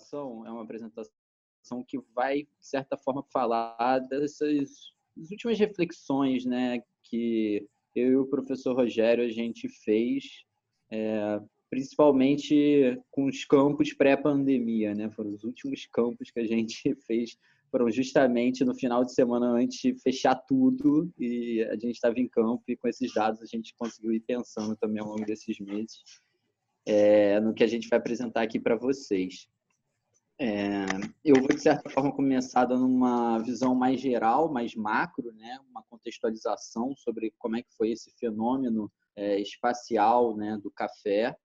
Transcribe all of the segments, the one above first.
apresentação é uma apresentação que vai, de certa forma, falar dessas últimas reflexões, né, que eu e o professor Rogério a gente fez, principalmente com os campos pré-pandemia, né? Foram os últimos campos que a gente fez, foram justamente no final de semana antes de fechar tudo, e a gente estava em campo e com esses dados a gente conseguiu ir pensando também ao longo desses meses no que a gente vai apresentar aqui para vocês. Eu vou, de certa forma, começar dando uma visão mais geral, mais macro, né? Uma contextualização sobre como é que foi esse fenômeno espacial, né, do café.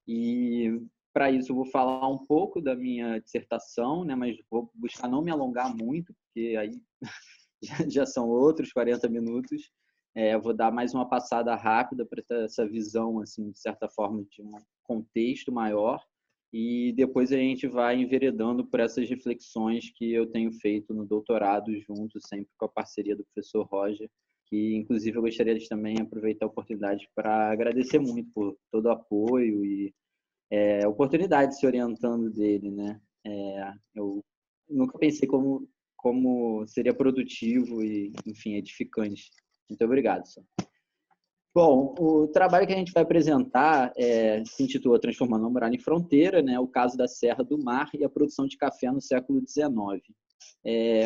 E, para isso, eu vou falar um pouco da minha dissertação, né, mas vou buscar não me alongar muito, porque aí já são outros 40 minutos. Eu vou dar mais uma passada rápida para ter essa visão, assim, de certa forma, de um contexto maior. E depois a gente vai enveredando por essas reflexões que eu tenho feito no doutorado junto, sempre com a parceria do professor Roger, que inclusive eu gostaria de também aproveitar a oportunidade para agradecer muito por todo o apoio e a oportunidade de se orientando dele, né? Eu nunca pensei como seria produtivo e, enfim, edificante. Muito obrigado, senhor. Bom, o trabalho que a gente vai apresentar se intitula Transformando a Muralha em Fronteira, né? O caso da Serra do Mar e a produção de café no século XIX.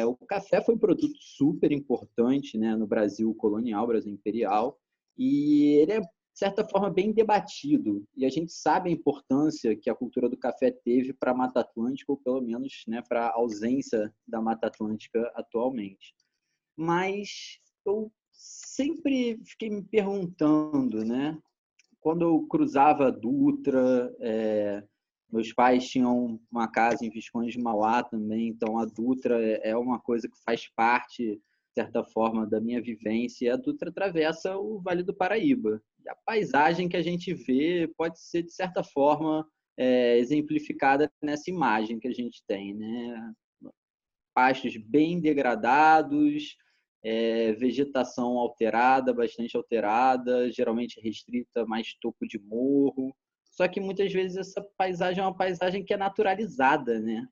O café foi um produto super importante, né, no Brasil colonial, Brasil imperial, e ele é, de certa forma, bem debatido. E a gente sabe a importância que a cultura do café teve para a Mata Atlântica, ou pelo menos, né, para a ausência da Mata Atlântica atualmente. Mas eu sempre fiquei me perguntando, né? Quando eu cruzava a Dutra, meus pais tinham uma casa em Visconde de Mauá também, então a Dutra é uma coisa que faz parte, de certa forma, da minha vivência. E a Dutra atravessa o Vale do Paraíba. E a paisagem que a gente vê pode ser, de certa forma, exemplificada nessa imagem que a gente tem, né? Pastos bem degradados, vegetação alterada, bastante alterada, geralmente restrita, mais topo de morro. Só que muitas vezes essa paisagem é uma paisagem que é naturalizada, né?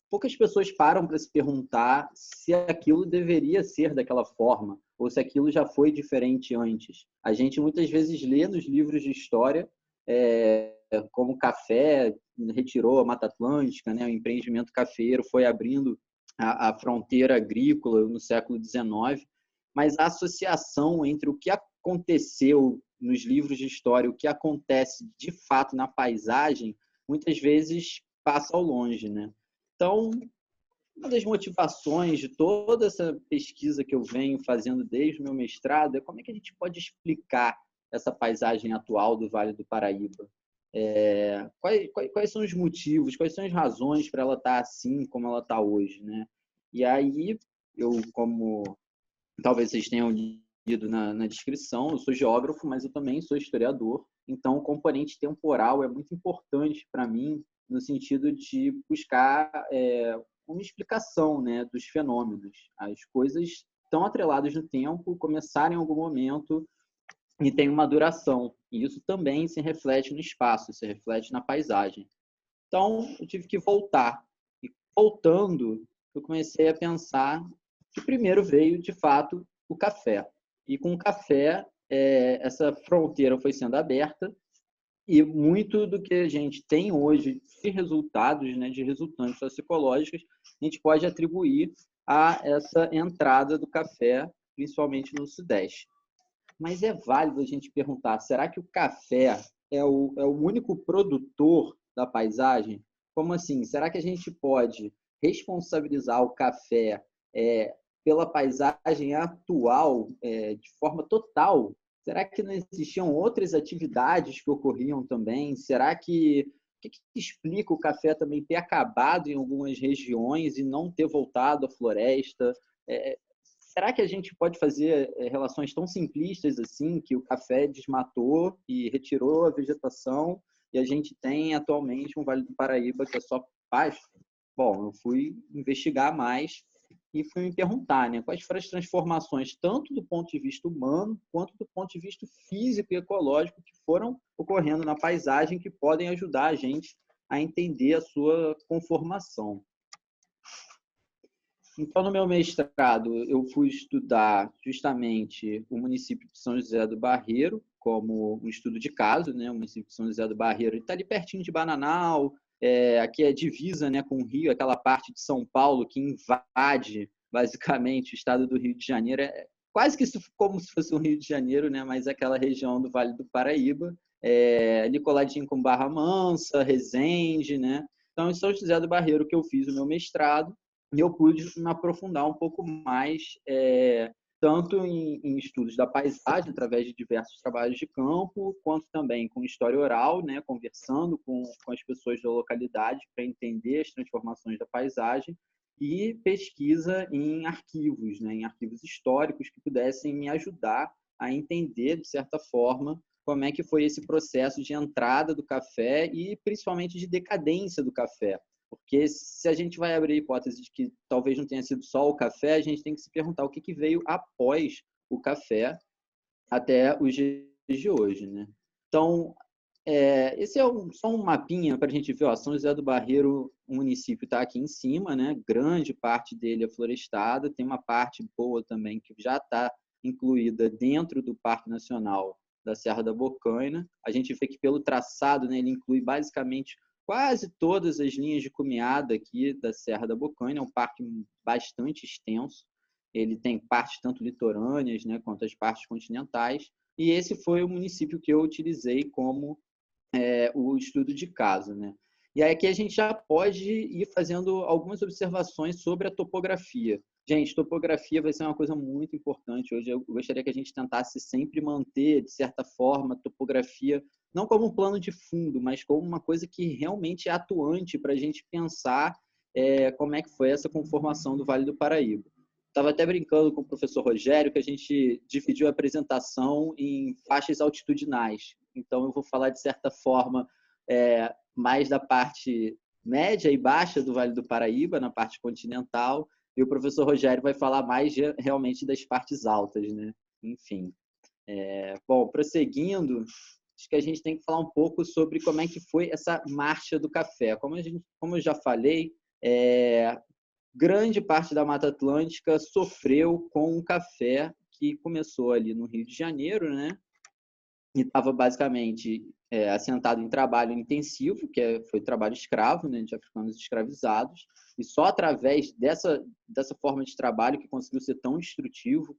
Poucas pessoas param para se perguntar se aquilo deveria ser daquela forma ou se aquilo já foi diferente antes. A gente muitas vezes lê nos livros de história como o café retirou a Mata Atlântica, né? O empreendimento cafeiro foi abrindo a fronteira agrícola no século XIX, mas a associação entre o que aconteceu nos livros de história e o que acontece de fato na paisagem, muitas vezes passa ao longe, né? Então, uma das motivações de toda essa pesquisa que eu venho fazendo desde o meu mestrado é como é que a gente pode explicar essa paisagem atual do Vale do Paraíba. Quais são os motivos, quais são as razões para ela estar assim como ela está hoje, né? E aí, como talvez vocês tenham lido na descrição, eu sou geógrafo, mas eu também sou historiador, então o componente temporal é muito importante para mim no sentido de buscar uma explicação, né, dos fenômenos. As coisas estão atreladas no tempo, começaram em algum momento e tem uma duração. E isso também se reflete no espaço, se reflete na paisagem. Então, eu tive que voltar. E voltando, eu comecei a pensar que primeiro veio, de fato, o café. E com o café, essa fronteira foi sendo aberta e muito do que a gente tem hoje de resultados, né, de resultantes sociológicos, a gente pode atribuir a essa entrada do café, principalmente no Sudeste. Mas é válido a gente perguntar, será que o café é o único produtor da paisagem? Como assim? Será que a gente pode responsabilizar o café pela paisagem atual de forma total? Será que não existiam outras atividades que ocorriam também? Será que o que explica o café também ter acabado em algumas regiões e não ter voltado à floresta? Será que a gente pode fazer relações tão simplistas assim, que o café desmatou e retirou a vegetação e a gente tem atualmente um Vale do Paraíba que é só pasto? Bom, eu fui investigar mais e fui me perguntar, né, quais foram as transformações, tanto do ponto de vista humano, quanto do ponto de vista físico e ecológico, que foram ocorrendo na paisagem, que podem ajudar a gente a entender a sua conformação. Então, no meu mestrado, eu fui estudar justamente o município de São José do Barreiro, como um estudo de caso, né? O município de São José do Barreiro está ali pertinho de Bananal, aqui é divisa, né, com o Rio, aquela parte de São Paulo que invade, basicamente, o estado do Rio de Janeiro. É quase que como se fosse um Rio de Janeiro, né? Mas aquela região do Vale do Paraíba, ali coladinho com Barra Mansa, Resende, né? Então, em São José do Barreiro que eu fiz o meu mestrado, e eu pude me aprofundar um pouco mais, tanto em estudos da paisagem, através de diversos trabalhos de campo, quanto também com história oral, né, conversando com as pessoas da localidade para entender as transformações da paisagem, e pesquisa em arquivos, né, em arquivos históricos que pudessem me ajudar a entender, de certa forma, como é que foi esse processo de entrada do café e principalmente de decadência do café. Porque se a gente vai abrir a hipótese de que talvez não tenha sido só o café, a gente tem que se perguntar o que veio após o café até os dias de hoje, né? Então, esse é só um mapinha para a gente ver. Ó, São José do Barreiro, o município está aqui em cima, né? Grande parte dele é florestada, tem uma parte boa também que já está incluída dentro do Parque Nacional da Serra da Bocaina. A gente vê que pelo traçado, né, ele inclui basicamente quase todas as linhas de cumeada aqui da Serra da Bocaina. É um parque bastante extenso. Ele tem partes tanto litorâneas, né, quanto as partes continentais. E esse foi o município que eu utilizei como o estudo de caso, né? E aí aqui a gente já pode ir fazendo algumas observações sobre a topografia. Gente, topografia vai ser uma coisa muito importante. Hoje eu gostaria que a gente tentasse sempre manter, de certa forma, a topografia não como um plano de fundo, mas como uma coisa que realmente é atuante para a gente pensar como é que foi essa conformação do Vale do Paraíba. Estava até brincando com o professor Rogério que a gente dividiu a apresentação em faixas altitudinais. Então, eu vou falar, de certa forma, mais da parte média e baixa do Vale do Paraíba, na parte continental, e o professor Rogério vai falar mais realmente das partes altas, né? Enfim. Bom, prosseguindo, acho que a gente tem que falar um pouco sobre como é que foi essa marcha do café. Como eu já falei, grande parte da Mata Atlântica sofreu com o café que começou ali no Rio de Janeiro, né? E estava basicamente assentado em trabalho intensivo, que foi trabalho escravo, né, de africanos escravizados, e só através dessa forma de trabalho que conseguiu ser tão destrutivo,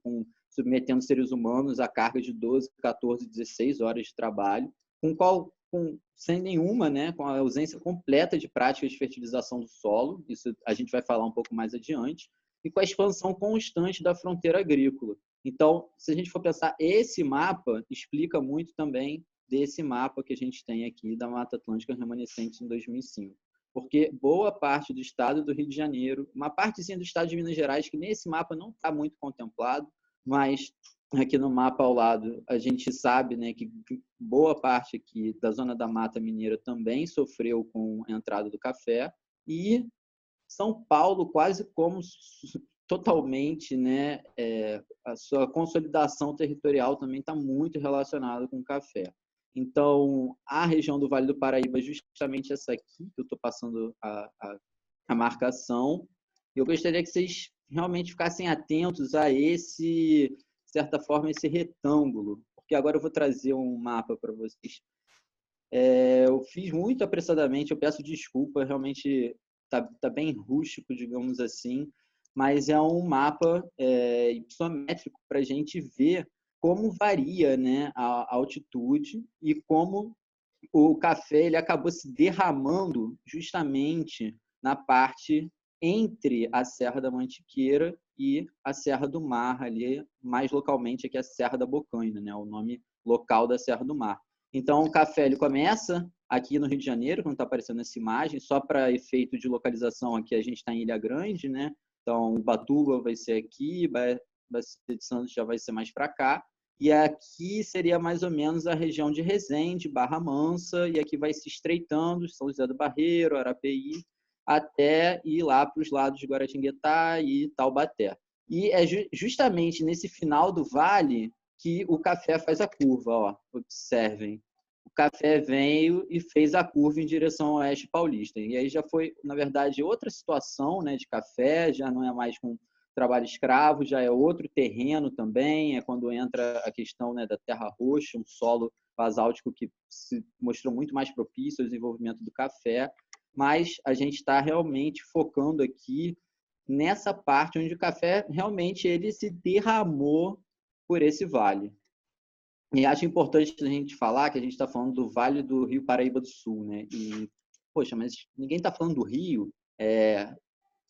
submetendo seres humanos a carga de 12, 14, 16 horas de trabalho, sem nenhuma, né, com a ausência completa de práticas de fertilização do solo, isso a gente vai falar um pouco mais adiante, e com a expansão constante da fronteira agrícola. Então, se a gente for pensar, esse mapa explica muito também desse mapa que a gente tem aqui da Mata Atlântica remanescente em 2005. Porque boa parte do estado do Rio de Janeiro, uma partezinha do estado de Minas Gerais, que nesse mapa não está muito contemplado, mas aqui no mapa ao lado a gente sabe, né, que boa parte aqui da zona da Mata Mineira também sofreu com a entrada do café, e São Paulo quase como totalmente, né, a sua consolidação territorial também está muito relacionada com o café. Então, a região do Vale do Paraíba, justamente essa aqui, que eu estou passando a marcação, eu gostaria que vocês realmente ficassem atentos a esse, de certa forma, esse retângulo, porque agora eu vou trazer um mapa para vocês. Eu fiz muito apressadamente, eu peço desculpa, realmente tá bem rústico, digamos assim, mas é um mapa hipossométrico para a gente ver como varia, né, a altitude e como o café ele acabou se derramando justamente na parte entre a Serra da Mantiqueira e a Serra do Mar, ali mais localmente aqui a Serra da Bocaina, né, o nome local da Serra do Mar. Então, o café ele começa aqui no Rio de Janeiro, como está aparecendo nessa imagem, só para efeito de localização aqui a gente está em Ilha Grande, né? Então, Ubatuba vai ser aqui, Bacia de Santos já vai ser mais para cá, e aqui seria mais ou menos a região de Resende, Barra Mansa, e aqui vai se estreitando, São José do Barreiro, Arapeí, até ir lá para os lados de Guaratinguetá e Taubaté. E é justamente nesse final do vale que o café faz a curva, ó. Observem. o café veio e fez a curva em direção ao Oeste Paulista. E aí já foi, na verdade, outra situação, né, de café, já não é mais com trabalho escravo, já é outro terreno também, é quando entra a questão, né, da terra roxa, um solo basáltico que se mostrou muito mais propício ao desenvolvimento do café, mas a gente está realmente focando aqui nessa parte onde o café realmente ele se derramou por esse vale. E acho importante a gente falar que a gente está falando do Vale do Rio Paraíba do Sul, né? E, poxa, mas ninguém está falando do Rio.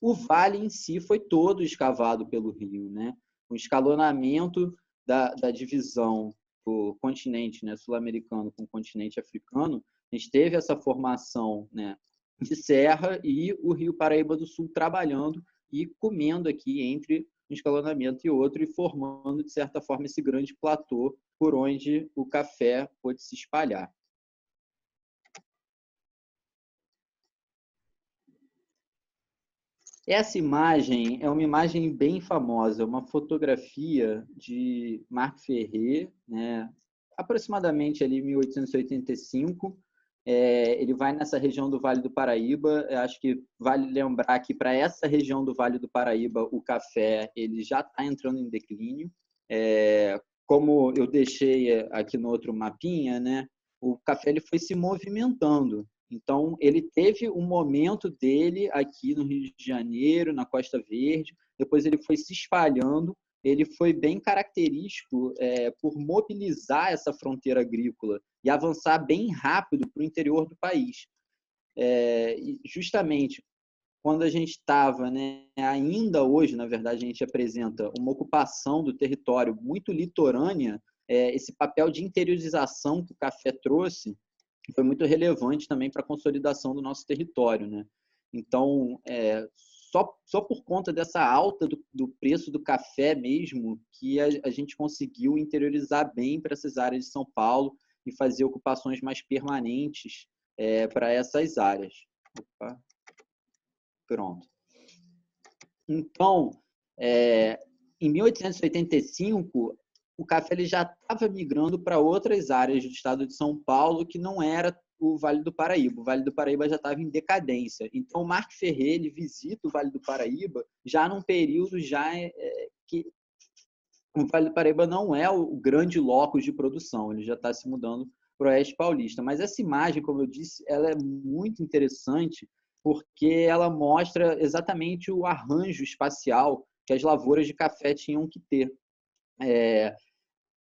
O vale em si foi todo escavado pelo rio, né? O escalonamento da divisão do continente, né, sul-americano com o continente africano, a gente teve essa formação, né, de serra e o Rio Paraíba do Sul trabalhando e comendo aqui entre um escalonamento e outro e formando, de certa forma, esse grande platô por onde o café pôde se espalhar. Essa imagem é uma imagem bem famosa, uma fotografia de Marc Ferrer, né? Aproximadamente ali 1885. Ele vai nessa região do Vale do Paraíba. Eu acho que vale lembrar que para essa região do Vale do Paraíba o café ele já está entrando em declínio. Como eu deixei aqui no outro mapinha, né? O café ele foi se movimentando. Então, ele teve um momento dele aqui no Rio de Janeiro, na Costa Verde, depois ele foi se espalhando, ele foi bem característico por mobilizar essa fronteira agrícola e avançar bem rápido para o interior do país. E justamente quando a gente estava, né, ainda hoje, na verdade, a gente apresenta uma ocupação do território muito litorânea, esse papel de interiorização que o café trouxe, foi muito relevante também para a consolidação do nosso território, né? Então, só por conta dessa alta do preço do café mesmo, que a gente conseguiu interiorizar bem para essas áreas de São Paulo e fazer ocupações mais permanentes para essas áreas. Opa. Pronto. Então, em 1885, o café ele já estava migrando para outras áreas do estado de São Paulo que não era o Vale do Paraíba. O Vale do Paraíba já estava em decadência. Então, o Marc Ferrer ele visita o Vale do Paraíba já num período que o Vale do Paraíba não é o grande locus de produção, ele já está se mudando para o Oeste Paulista. Mas essa imagem, como eu disse, ela é muito interessante porque ela mostra exatamente o arranjo espacial que as lavouras de café tinham que ter.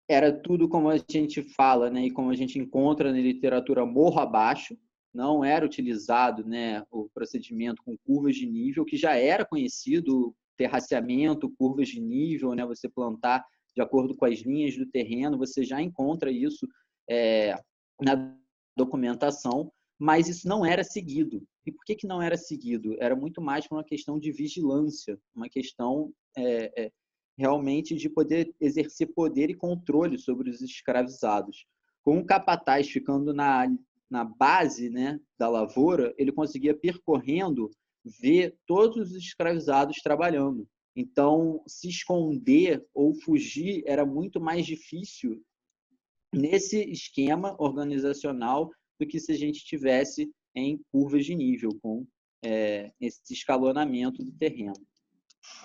Era tudo como a gente fala, né, e como a gente encontra na literatura morro abaixo, não era utilizado, né, o procedimento com curvas de nível, que já era conhecido, terraceamento, curvas de nível, né, você plantar de acordo com as linhas do terreno, você já encontra isso na documentação, mas isso não era seguido. E por que não era seguido? Era muito mais por uma questão de vigilância, uma questão realmente de poder exercer poder e controle sobre os escravizados. Com o capataz ficando na base, né, da lavoura, ele conseguia percorrendo ver todos os escravizados trabalhando. Então, se esconder ou fugir era muito mais difícil nesse esquema organizacional do que se a gente tivesse em curvas de nível, com esse escalonamento do terreno.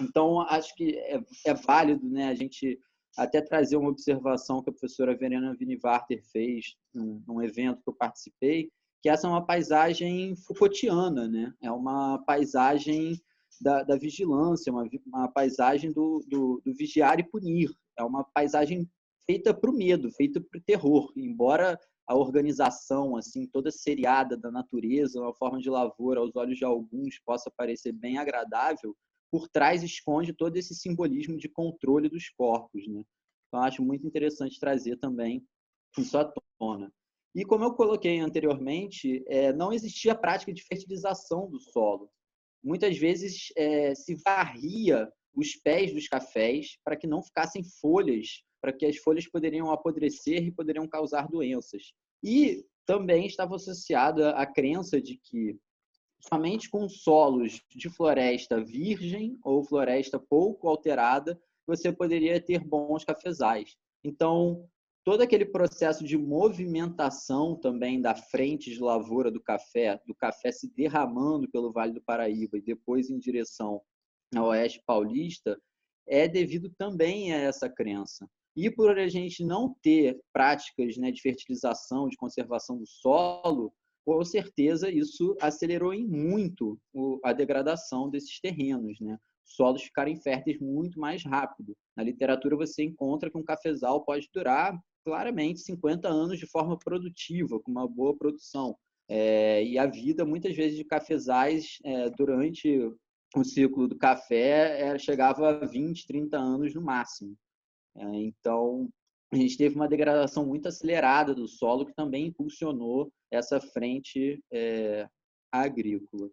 Então, acho que é válido, né, a gente até trazer uma observação que a professora Verena Winivarter fez num evento que eu participei, que essa é uma paisagem Foucaultiana, né? É uma paisagem da vigilância, uma paisagem do vigiar e punir. É uma paisagem feita para o medo, feita para o terror. Embora a organização assim toda seriada da natureza, uma forma de lavoura aos olhos de alguns possa parecer bem agradável, por trás esconde todo esse simbolismo de controle dos corpos, né? Então, acho muito interessante trazer também isso à tona. E como eu coloquei anteriormente, não existia prática de fertilização do solo. Muitas vezes se varria os pés dos cafés para que não ficassem folhas, para que as folhas poderiam apodrecer e poderiam causar doenças. E também estava associada a crença de que somente com solos de floresta virgem ou floresta pouco alterada, você poderia ter bons cafezais. Então, todo aquele processo de movimentação também da frente de lavoura do café se derramando pelo Vale do Paraíba e depois em direção ao Oeste Paulista, é devido também a essa crença. E por a gente não ter práticas, né, de fertilização, de conservação do solo, com certeza isso acelerou em muito a degradação desses terrenos, né? Solos ficarem férteis muito mais rápido. Na literatura você encontra que um cafezal pode durar claramente 50 anos de forma produtiva, com uma boa produção. E a vida, muitas vezes, de cafezais durante o ciclo do café chegava a 20, 30 anos no máximo. Então, a gente teve uma degradação muito acelerada do solo que também impulsionou essa frente agrícola.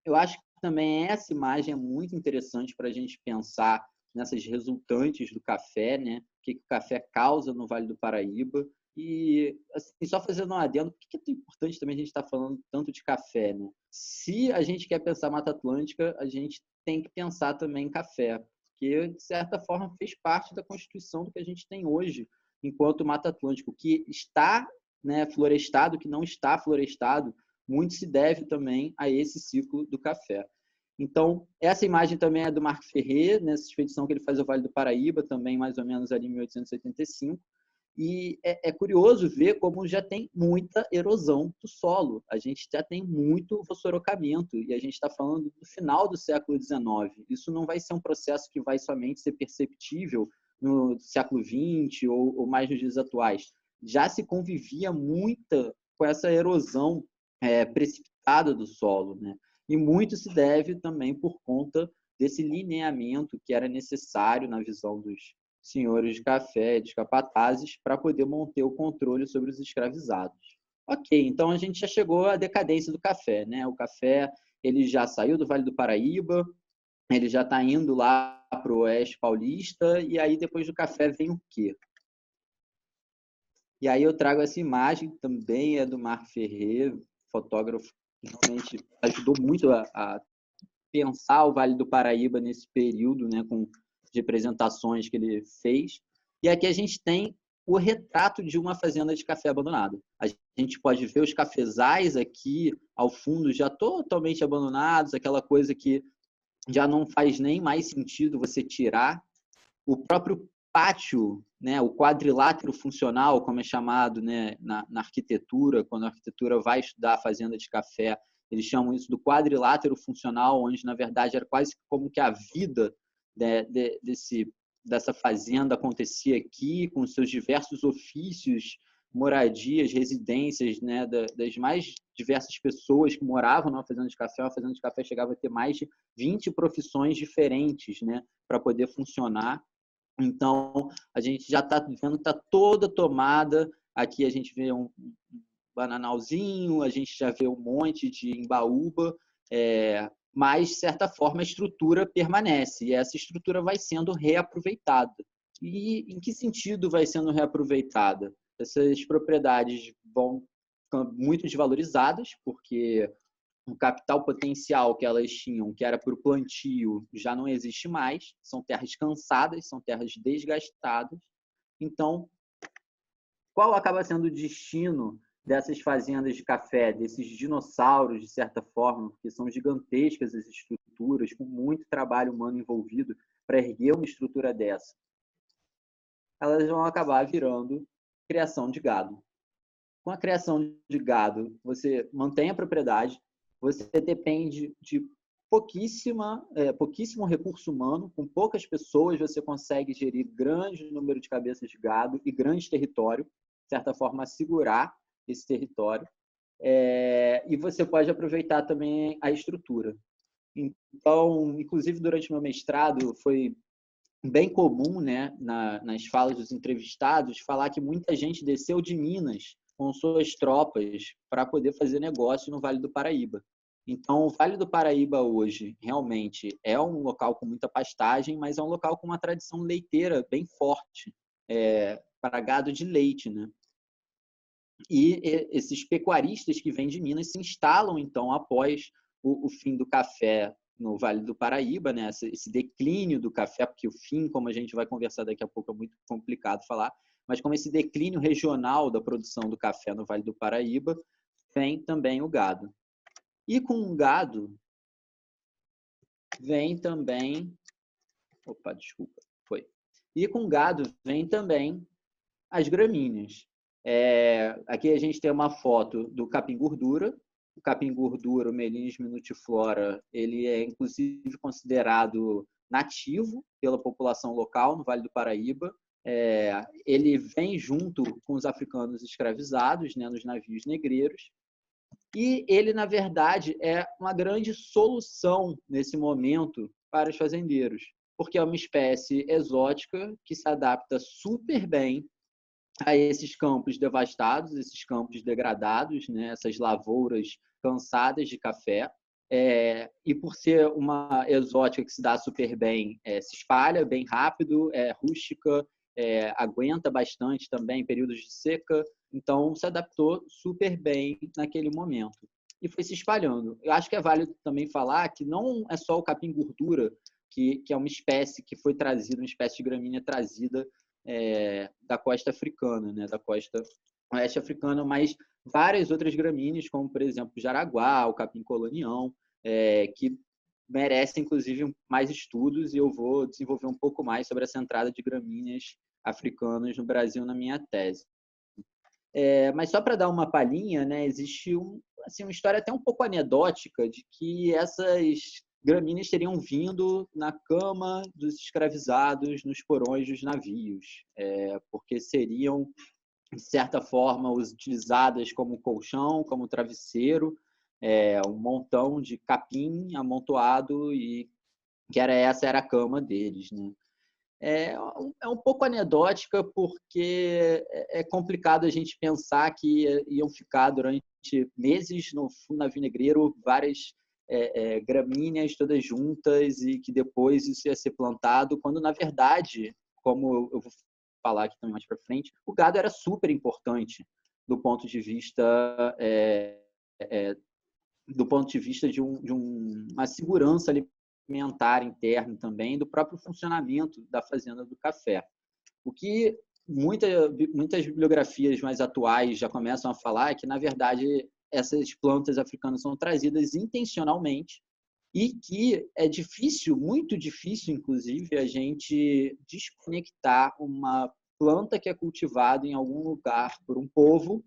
Eu acho que também essa imagem é muito interessante para a gente pensar nessas resultantes do café, né? O que o café causa no Vale do Paraíba. E assim, só fazendo um adendo, por que é tão importante também a gente estar falando tanto de café, né? Se a gente quer pensar Mata Atlântica, a gente tem que pensar também em café, porque, de certa forma, fez parte da constituição do que a gente tem hoje, enquanto Mata Atlântica. O que está, né, florestado, o que não está florestado, muito se deve também a esse ciclo do café. Então, essa imagem também é do Marco Ferrer, nessa expedição que ele faz ao Vale do Paraíba, também mais ou menos ali em 1885. E é curioso ver como já tem muita erosão do solo. A gente já tem muito fosforocamento e a gente está falando do final do século XIX. Isso não vai ser um processo que vai somente ser perceptível no século XX ou mais nos dias atuais. Já se convivia muito com essa erosão precipitada do solo, né? E muito se deve também por conta desse lineamento que era necessário na visão dos senhores de café, dos capatazes, para poder manter o controle sobre os escravizados. Ok, então a gente já chegou à decadência do café, né? O café ele já saiu do Vale do Paraíba, ele já está indo lá para o Oeste Paulista, e aí depois do café vem o quê? E aí eu trago essa imagem, também é do Marco Ferrer, fotógrafo que realmente ajudou muito a pensar o Vale do Paraíba nesse período, né, com representações que ele fez. E aqui a gente tem o retrato de uma fazenda de café abandonada. A gente pode ver os cafezais aqui ao fundo já totalmente abandonados, aquela coisa que já não faz nem mais sentido você tirar. O próprio pátio, né, o quadrilátero funcional, como é chamado, né, na arquitetura, quando a arquitetura vai estudar a fazenda de café, eles chamam isso do quadrilátero funcional, onde, na verdade, era quase como que a vida dessa fazenda acontecia aqui, com seus diversos ofícios, moradias, residências, né, das mais diversas pessoas que moravam numa fazenda de café. Uma fazenda de café chegava a ter mais de 20 profissões diferentes, né, para poder funcionar. Então, a gente já está vendo que está toda tomada. Aqui a gente vê um bananalzinho, a gente já vê um monte de embaúba, mas, de certa forma, a estrutura permanece e essa estrutura vai sendo reaproveitada. E em que sentido vai sendo reaproveitada? Essas propriedades vão ficando muito desvalorizadas, porque o capital potencial que elas tinham, que era para o plantio, já não existe mais. São terras cansadas, são terras desgastadas. Então, qual acaba sendo o destino dessas fazendas de café, desses dinossauros, de certa forma, porque são gigantescas as estruturas, com muito trabalho humano envolvido para erguer uma estrutura dessa? Elas vão acabar virando criação de gado. Com a criação de gado, você mantém a propriedade, você depende de pouquíssimo recurso humano, com poucas pessoas você consegue gerir grande número de cabeças de gado e grande território, de certa forma, assegurar esse território. E você pode aproveitar também a estrutura. Então, inclusive, durante o meu mestrado, foi bem comum, né, nas falas dos entrevistados, falar que muita gente desceu de Minas com suas tropas para poder fazer negócio no Vale do Paraíba. Então, o Vale do Paraíba hoje realmente é um local com muita pastagem, mas é um local com uma tradição leiteira bem forte, para gado de leite, né? E esses pecuaristas que vêm de Minas se instalam, então, após o fim do café no Vale do Paraíba, né? Esse declínio do café, porque o fim, como a gente vai conversar daqui a pouco, é muito complicado falar, mas como esse declínio regional da produção do café no Vale do Paraíba, vem também o gado. E com o gado vem também... Opa, desculpa, foi. E com o gado vem também as gramíneas. Aqui a gente tem uma foto do capim-gordura. O capim-gordura, o Melinis minutiflora, ele é inclusive considerado nativo pela população local no Vale do Paraíba. Ele vem junto com os africanos escravizados, né, nos navios negreiros. E ele, na verdade, é uma grande solução nesse momento para os fazendeiros, porque é uma espécie exótica que se adapta super bem a esses campos devastados, esses campos degradados, né? Essas lavouras cansadas de café. E por ser uma exótica que se dá super bem, se espalha bem rápido, é rústica, aguenta bastante também períodos de seca, então se adaptou super bem naquele momento e foi se espalhando. Eu acho que é válido também falar que não é só o capim-gordura, que é uma espécie que foi trazida, uma espécie de gramínea trazida da costa africana, né, da costa oeste africana, mas várias outras gramíneas, como, por exemplo, o jaraguá, o capim-colonião, que merecem, inclusive, mais estudos, e eu vou desenvolver um pouco mais sobre essa entrada de gramíneas africanas no Brasil na minha tese. Mas só para dar uma palhinha, né, existe uma história até um pouco anedótica de que essas gramíneas teriam vindo na cama dos escravizados nos porões dos navios, porque seriam, de certa forma, utilizadas como colchão, como travesseiro, um montão de capim amontoado, e que essa era a cama deles, né? É um pouco anedótica, porque é complicado a gente pensar que iam ficar durante meses no navio negreiro várias gramíneas todas juntas e que depois isso ia ser plantado, quando, na verdade, como eu vou falar aqui também mais para frente, o gado era super importante do ponto de vista de uma segurança alimentar interna também, do próprio funcionamento da fazenda do café. O que muitas bibliografias mais atuais já começam a falar é que, na verdade, essas plantas africanas são trazidas intencionalmente e que é difícil, muito difícil, inclusive, a gente desconectar uma planta que é cultivada em algum lugar por um povo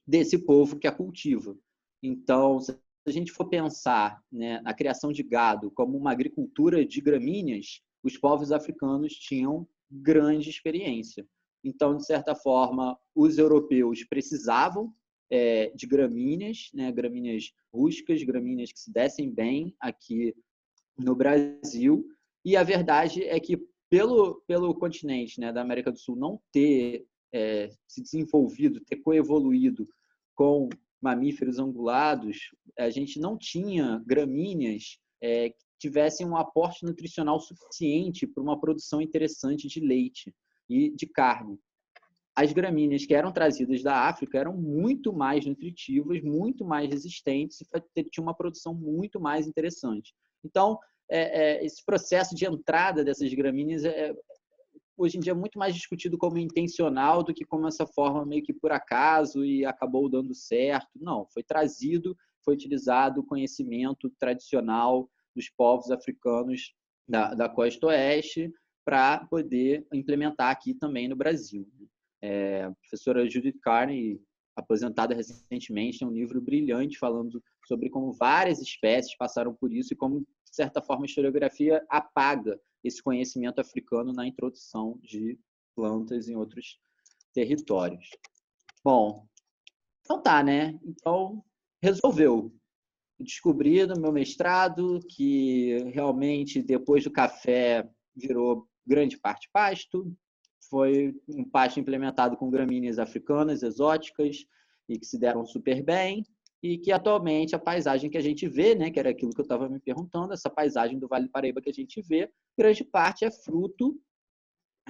desse povo que a cultiva. Então, se a gente for pensar, né, a criação de gado como uma agricultura de gramíneas, os povos africanos tinham grande experiência. Então, de certa forma, os europeus precisavam de gramíneas, né, gramíneas rústicas, gramíneas que se dessem bem aqui no Brasil. E a verdade é que, pelo continente, né, da América do Sul não ter se desenvolvido, ter coevoluído com mamíferos ungulados, a gente não tinha gramíneas que tivessem um aporte nutricional suficiente para uma produção interessante de leite e de carne. As gramíneas que eram trazidas da África eram muito mais nutritivas, muito mais resistentes e tinham uma produção muito mais interessante. Então, esse processo de entrada dessas gramíneas hoje em dia é muito mais discutido como intencional do que como essa forma meio que por acaso e acabou dando certo. Não, foi trazido, foi utilizado o conhecimento tradicional dos povos africanos da costa oeste para poder implementar aqui também no Brasil. A professora Judith Carney, aposentada recentemente, tem um livro brilhante falando sobre como várias espécies passaram por isso e como, de certa forma, a historiografia apaga esse conhecimento africano na introdução de plantas em outros territórios. Bom, então tá, né? Então, resolveu. Descobri no meu mestrado que realmente depois do café virou grande parte pasto, foi um pasto implementado com gramíneas africanas exóticas e que se deram super bem, e que atualmente a paisagem que a gente vê, né, que era aquilo que eu estava me perguntando, essa paisagem do Vale do Paraíba que a gente vê, grande parte é fruto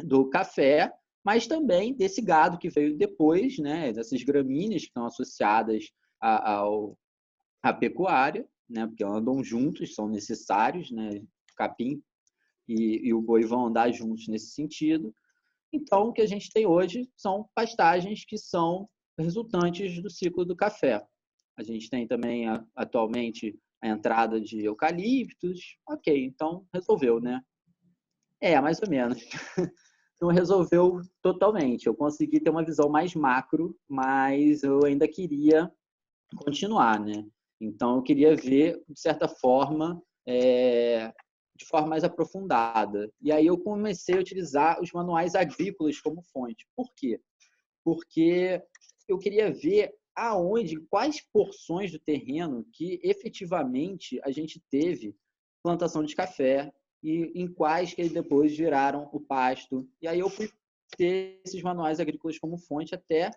do café, mas também desse gado que veio depois, né, dessas gramíneas que estão associadas à pecuária, né, porque andam juntos, são necessários, né, o capim e o boi vão andar juntos nesse sentido. Então, o que a gente tem hoje são pastagens que são resultantes do ciclo do café. A gente tem também, atualmente, a entrada de eucaliptos. Ok, então resolveu, né? Mais ou menos. Não resolveu totalmente. Eu consegui ter uma visão mais macro, mas eu ainda queria continuar, né? Então, eu queria ver, de certa forma, de forma mais aprofundada. E aí eu comecei a utilizar os manuais agrícolas como fonte. Por quê? Porque eu queria ver aonde, quais porções do terreno que efetivamente a gente teve plantação de café e em quais que eles depois viraram o pasto. E aí eu fui ter esses manuais agrícolas como fonte até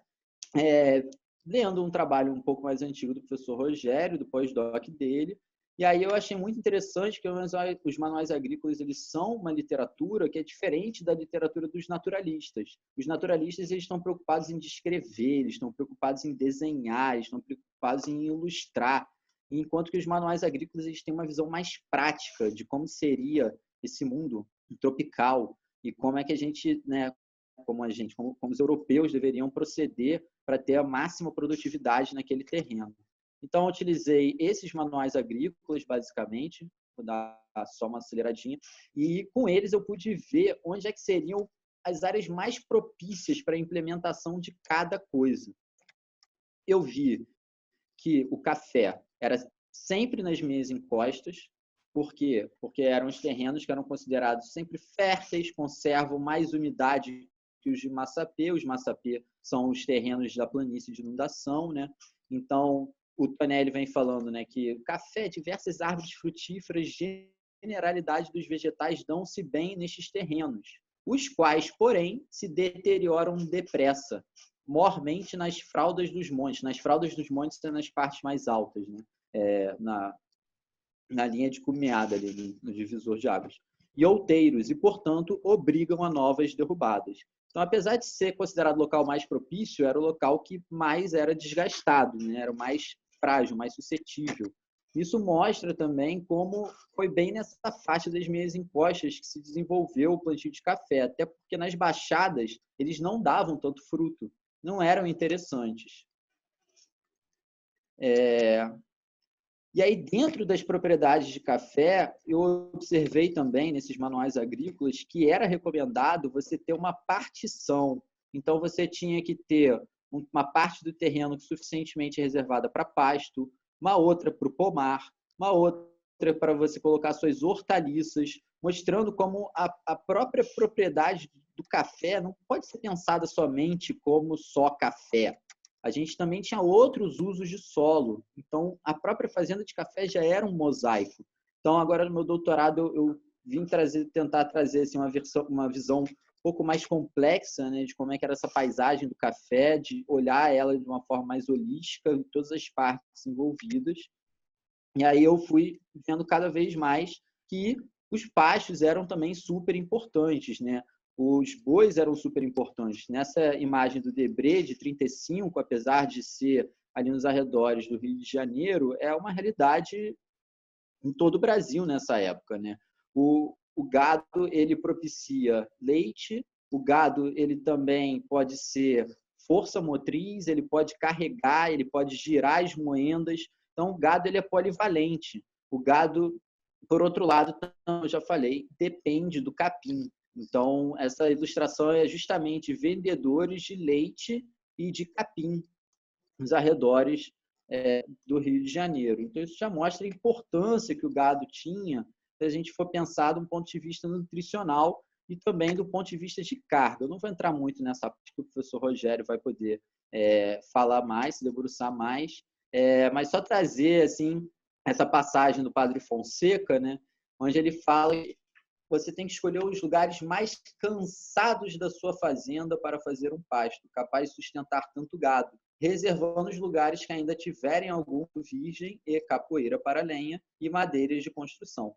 lendo um trabalho um pouco mais antigo do professor Rogério, do pós-doc dele. E aí eu achei muito interessante que os manuais agrícolas eles são uma literatura que é diferente da literatura dos naturalistas. Os naturalistas eles estão preocupados em descrever, eles estão preocupados em desenhar, eles estão preocupados em ilustrar, enquanto que os manuais agrícolas eles têm uma visão mais prática de como seria esse mundo tropical e como é que a gente, né, como os europeus deveriam proceder para ter a máxima produtividade naquele terreno. Então, eu utilizei esses manuais agrícolas, basicamente, vou dar só uma aceleradinha, e com eles eu pude ver onde é que seriam as áreas mais propícias para a implementação de cada coisa. Eu vi que o café era sempre nas minhas encostas. Por quê? Porque eram os terrenos que eram considerados sempre férteis, conservam mais umidade que os de Massapê. Os Massapê são os terrenos da planície de inundação, né? Então, o Tonelli vem falando, né, que o café, diversas árvores frutíferas, generalidade dos vegetais dão-se bem nestes terrenos, os quais, porém, se deterioram depressa, mormente nas fraldas dos montes. Nas fraldas dos montes são nas partes mais altas, né? Na linha de cumeada ali, no divisor de águas. E outeiros, e, portanto, obrigam a novas derrubadas. Então, apesar de ser considerado o local mais propício, era o local que mais era desgastado, né? Era o mais frágil, mais suscetível. Isso mostra também como foi bem nessa faixa das minhas encostas que se desenvolveu o plantio de café, até porque nas baixadas eles não davam tanto fruto, não eram interessantes. E aí, dentro das propriedades de café, eu observei também, nesses manuais agrícolas, que era recomendado você ter uma partição. Então, você tinha que ter uma parte do terreno suficientemente reservada para pasto, uma outra para o pomar, uma outra para você colocar suas hortaliças, mostrando como a própria propriedade do café não pode ser pensada somente como só café. A gente também tinha outros usos de solo. Então, a própria fazenda de café já era um mosaico. Então, agora no meu doutorado, eu vim tentar trazer assim, uma visão um pouco mais complexa, né, de como é que era essa paisagem do café, de olhar ela de uma forma mais holística, em todas as partes envolvidas. E aí eu fui vendo cada vez mais que os pastos eram também super importantes, né? Os bois eram super importantes. Nessa imagem do Debré, de 35, apesar de ser ali nos arredores do Rio de Janeiro, é uma realidade em todo o Brasil nessa época, né? O gado, ele propicia leite, o gado, ele também pode ser força motriz, ele pode carregar, ele pode girar as moendas. Então, o gado, ele é polivalente. O gado, por outro lado, eu já falei, depende do capim. Então, essa ilustração é justamente vendedores de leite e de capim nos arredores do Rio de Janeiro. Então, isso já mostra a importância que o gado tinha se a gente for pensar do ponto de vista nutricional e também do ponto de vista de carga. Eu não vou entrar muito nessa parte que o professor Rogério vai poder falar mais, se debruçar mais, mas só trazer assim, essa passagem do Padre Fonseca, né, onde ele fala que você tem que escolher os lugares mais cansados da sua fazenda para fazer um pasto, capaz de sustentar tanto gado, reservando os lugares que ainda tiverem algum virgem e capoeira para lenha e madeiras de construção.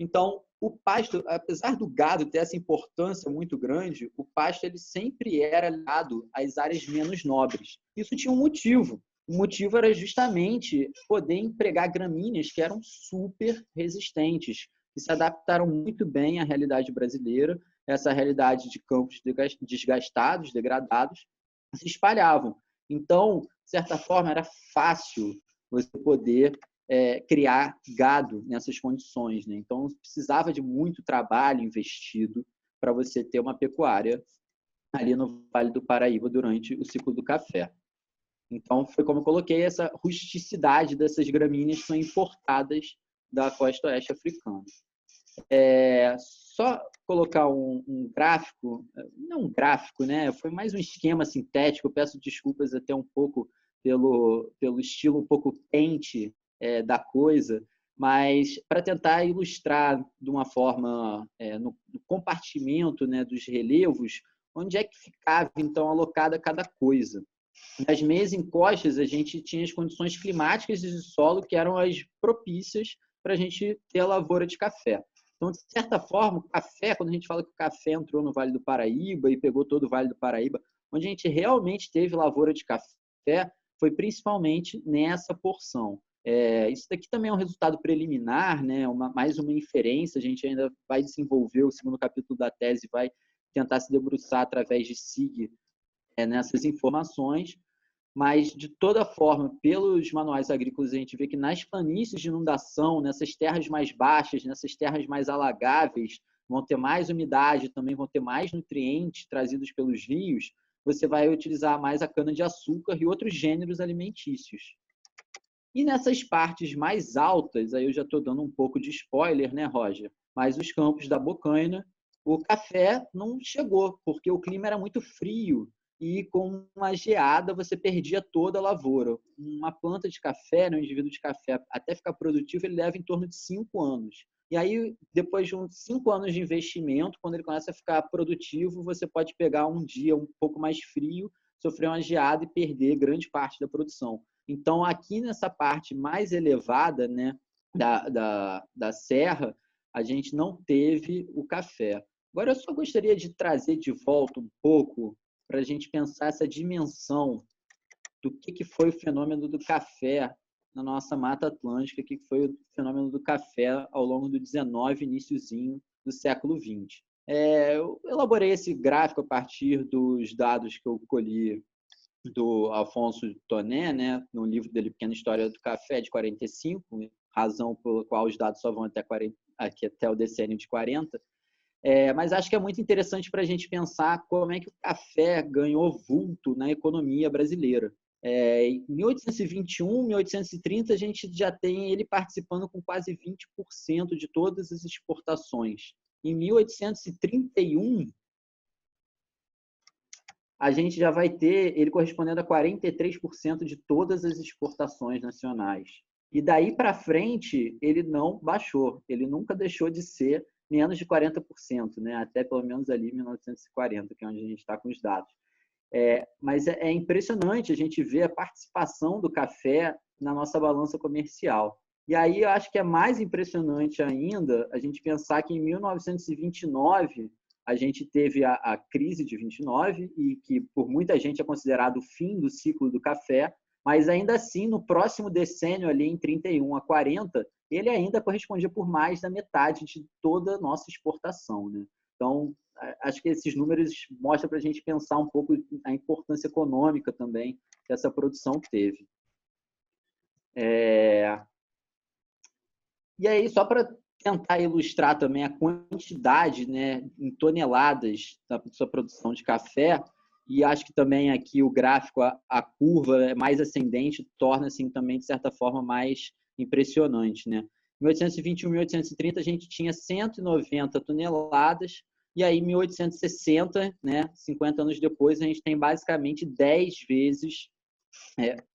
Então, o pasto, apesar do gado ter essa importância muito grande, o pasto ele sempre era ligado às áreas menos nobres. Isso tinha um motivo. O motivo era justamente poder empregar gramíneas que eram super resistentes, que se adaptaram muito bem à realidade brasileira. essa realidade de campos desgastados, degradados, se espalhavam. Então, de certa forma, era fácil você poder criar gado nessas condições, né? Então, precisava de muito trabalho investido para você ter uma pecuária ali no Vale do Paraíba durante o ciclo do café. Então, foi como eu coloquei, essa rusticidade dessas gramíneas que são importadas da costa oeste africana. Só colocar um gráfico, não um gráfico, né? Foi mais um esquema sintético, eu peço desculpas até um pouco pelo estilo um pouco quente da coisa, mas para tentar ilustrar de uma forma, no compartimento, né, dos relevos, onde é que ficava, então, alocada cada coisa. Nas meias encostas, a gente tinha as condições climáticas de solo que eram as propícias para a gente ter a lavoura de café. Então, de certa forma, o café, quando a gente fala que o café entrou no Vale do Paraíba e pegou todo o Vale do Paraíba, onde a gente realmente teve lavoura de café, foi principalmente nessa porção. Isso daqui também é um resultado preliminar, né? Mais uma inferência, a gente ainda vai desenvolver o segundo capítulo da tese, vai tentar se debruçar através de SIG nessas informações, mas, de toda forma, pelos manuais agrícolas, a gente vê que nas planícies de inundação, nessas terras mais baixas, nessas terras mais alagáveis, vão ter mais umidade, também vão ter mais nutrientes trazidos pelos rios, você vai utilizar mais a cana-de-açúcar e outros gêneros alimentícios. E nessas partes mais altas, aí eu já estou dando um pouco de spoiler, né, Roger? Mas os campos da Bocaina, o café não chegou, porque o clima era muito frio e com uma geada você perdia toda a lavoura. Uma planta de café, um indivíduo de café, até ficar produtivo, ele leva em torno de 5 anos. E aí, depois de uns 5 anos de investimento, quando ele começa a ficar produtivo, você pode pegar um dia um pouco mais frio, sofrer uma geada e perder grande parte da produção. Então, aqui nessa parte mais elevada, né, da serra, a gente não teve o café. Agora, eu só gostaria de trazer de volta um pouco para a gente pensar essa dimensão do que foi o fenômeno do café na nossa Mata Atlântica, que foi o fenômeno do café ao longo do 19, iniciozinho do século 20. Eu elaborei esse gráfico a partir dos dados que eu colhi do Alfonso Toné, né, no livro dele Pequena História do Café, de 45, razão pela qual os dados só vão aqui até o decênio de 40, mas acho que é muito interessante para a gente pensar como é que o café ganhou vulto na economia brasileira. Em 1821, 1830, a gente já tem ele participando com quase 20% de todas as exportações. Em 1831, a gente já vai ter ele correspondendo a 43% de todas as exportações nacionais. E daí para frente, ele não baixou, ele nunca deixou de ser menos de 40%, né? Até pelo menos ali 1940, que é onde a gente está com os dados. Mas é impressionante a gente ver a participação do café na nossa balança comercial. E aí eu acho que é mais impressionante ainda a gente pensar que em 1929 a gente teve a crise de 29 e que por muita gente é considerado o fim do ciclo do café, mas ainda assim no próximo decênio ali em 31 a 40 ele ainda correspondia por mais da metade de toda a nossa exportação, né? Então acho que esses números mostram para a gente pensar um pouco a importância econômica também que essa produção teve. E aí, só para tentar ilustrar também a quantidade, né, em toneladas da sua produção de café, e acho que também aqui o gráfico, a curva é mais ascendente, torna assim também, de certa forma, mais impressionante, né? Em 1821, 1830, a gente tinha 190 toneladas, e aí, em 1860, né, 50 anos depois, a gente tem basicamente 10 vezes.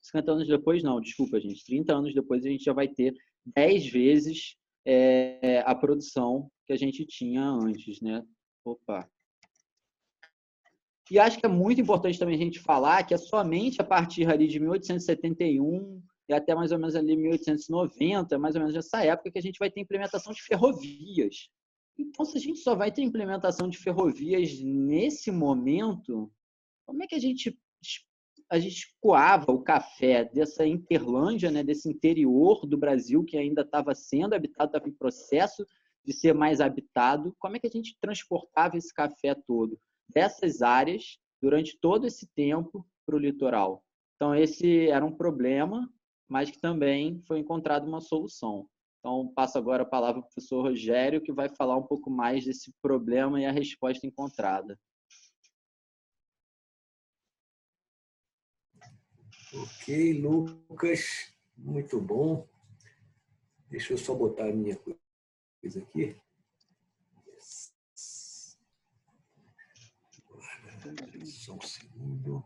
50 anos depois, não, desculpa, gente. 30 anos depois, a gente já vai ter 10 vezes a produção que a gente tinha antes, né? Opa! E acho que é muito importante também a gente falar que é somente a partir ali de 1871 e até mais ou menos ali 1890, mais ou menos nessa época, que a gente vai ter implementação de ferrovias. Então, se a gente só vai ter implementação de ferrovias nesse momento, como é que a gente escoava o café dessa Interlândia, né, desse interior do Brasil que ainda estava sendo habitado, estava em processo de ser mais habitado, como é que a gente transportava esse café todo dessas áreas durante todo esse tempo para o litoral? Então, esse era um problema, mas que também foi encontrada uma solução. Então, passo agora a palavra para o professor Rogério, que vai falar um pouco mais desse problema e a resposta encontrada. Ok, Lucas, muito bom. Deixa eu só botar a minha coisa aqui. Só um segundo.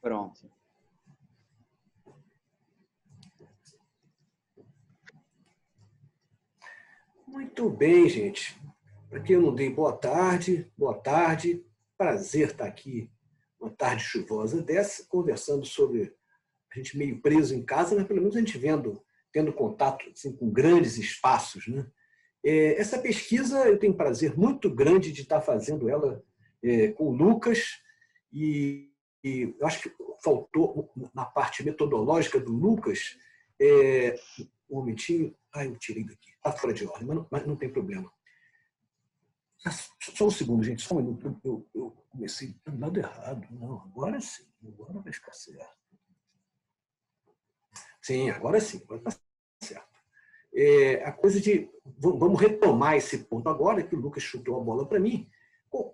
Pronto. Muito bem, gente. Para quem eu não dei boa tarde. Prazer estar aqui uma tarde chuvosa dessa, conversando sobre a gente meio preso em casa, mas pelo menos a gente tendo contato assim, com grandes espaços, né? Essa pesquisa eu tenho um prazer muito grande de estar fazendo ela com o Lucas e eu acho que faltou na parte metodológica do Lucas um momentinho. Eu tirei daqui. Está fora de ordem, mas não tem problema. Só um segundo, gente. Só um minuto. Eu comecei do lado errado. Não, agora sim. Agora vai ficar certo. Sim, agora sim. Agora está certo. A coisa de... Vamos retomar esse ponto agora, que o Lucas chutou a bola para mim.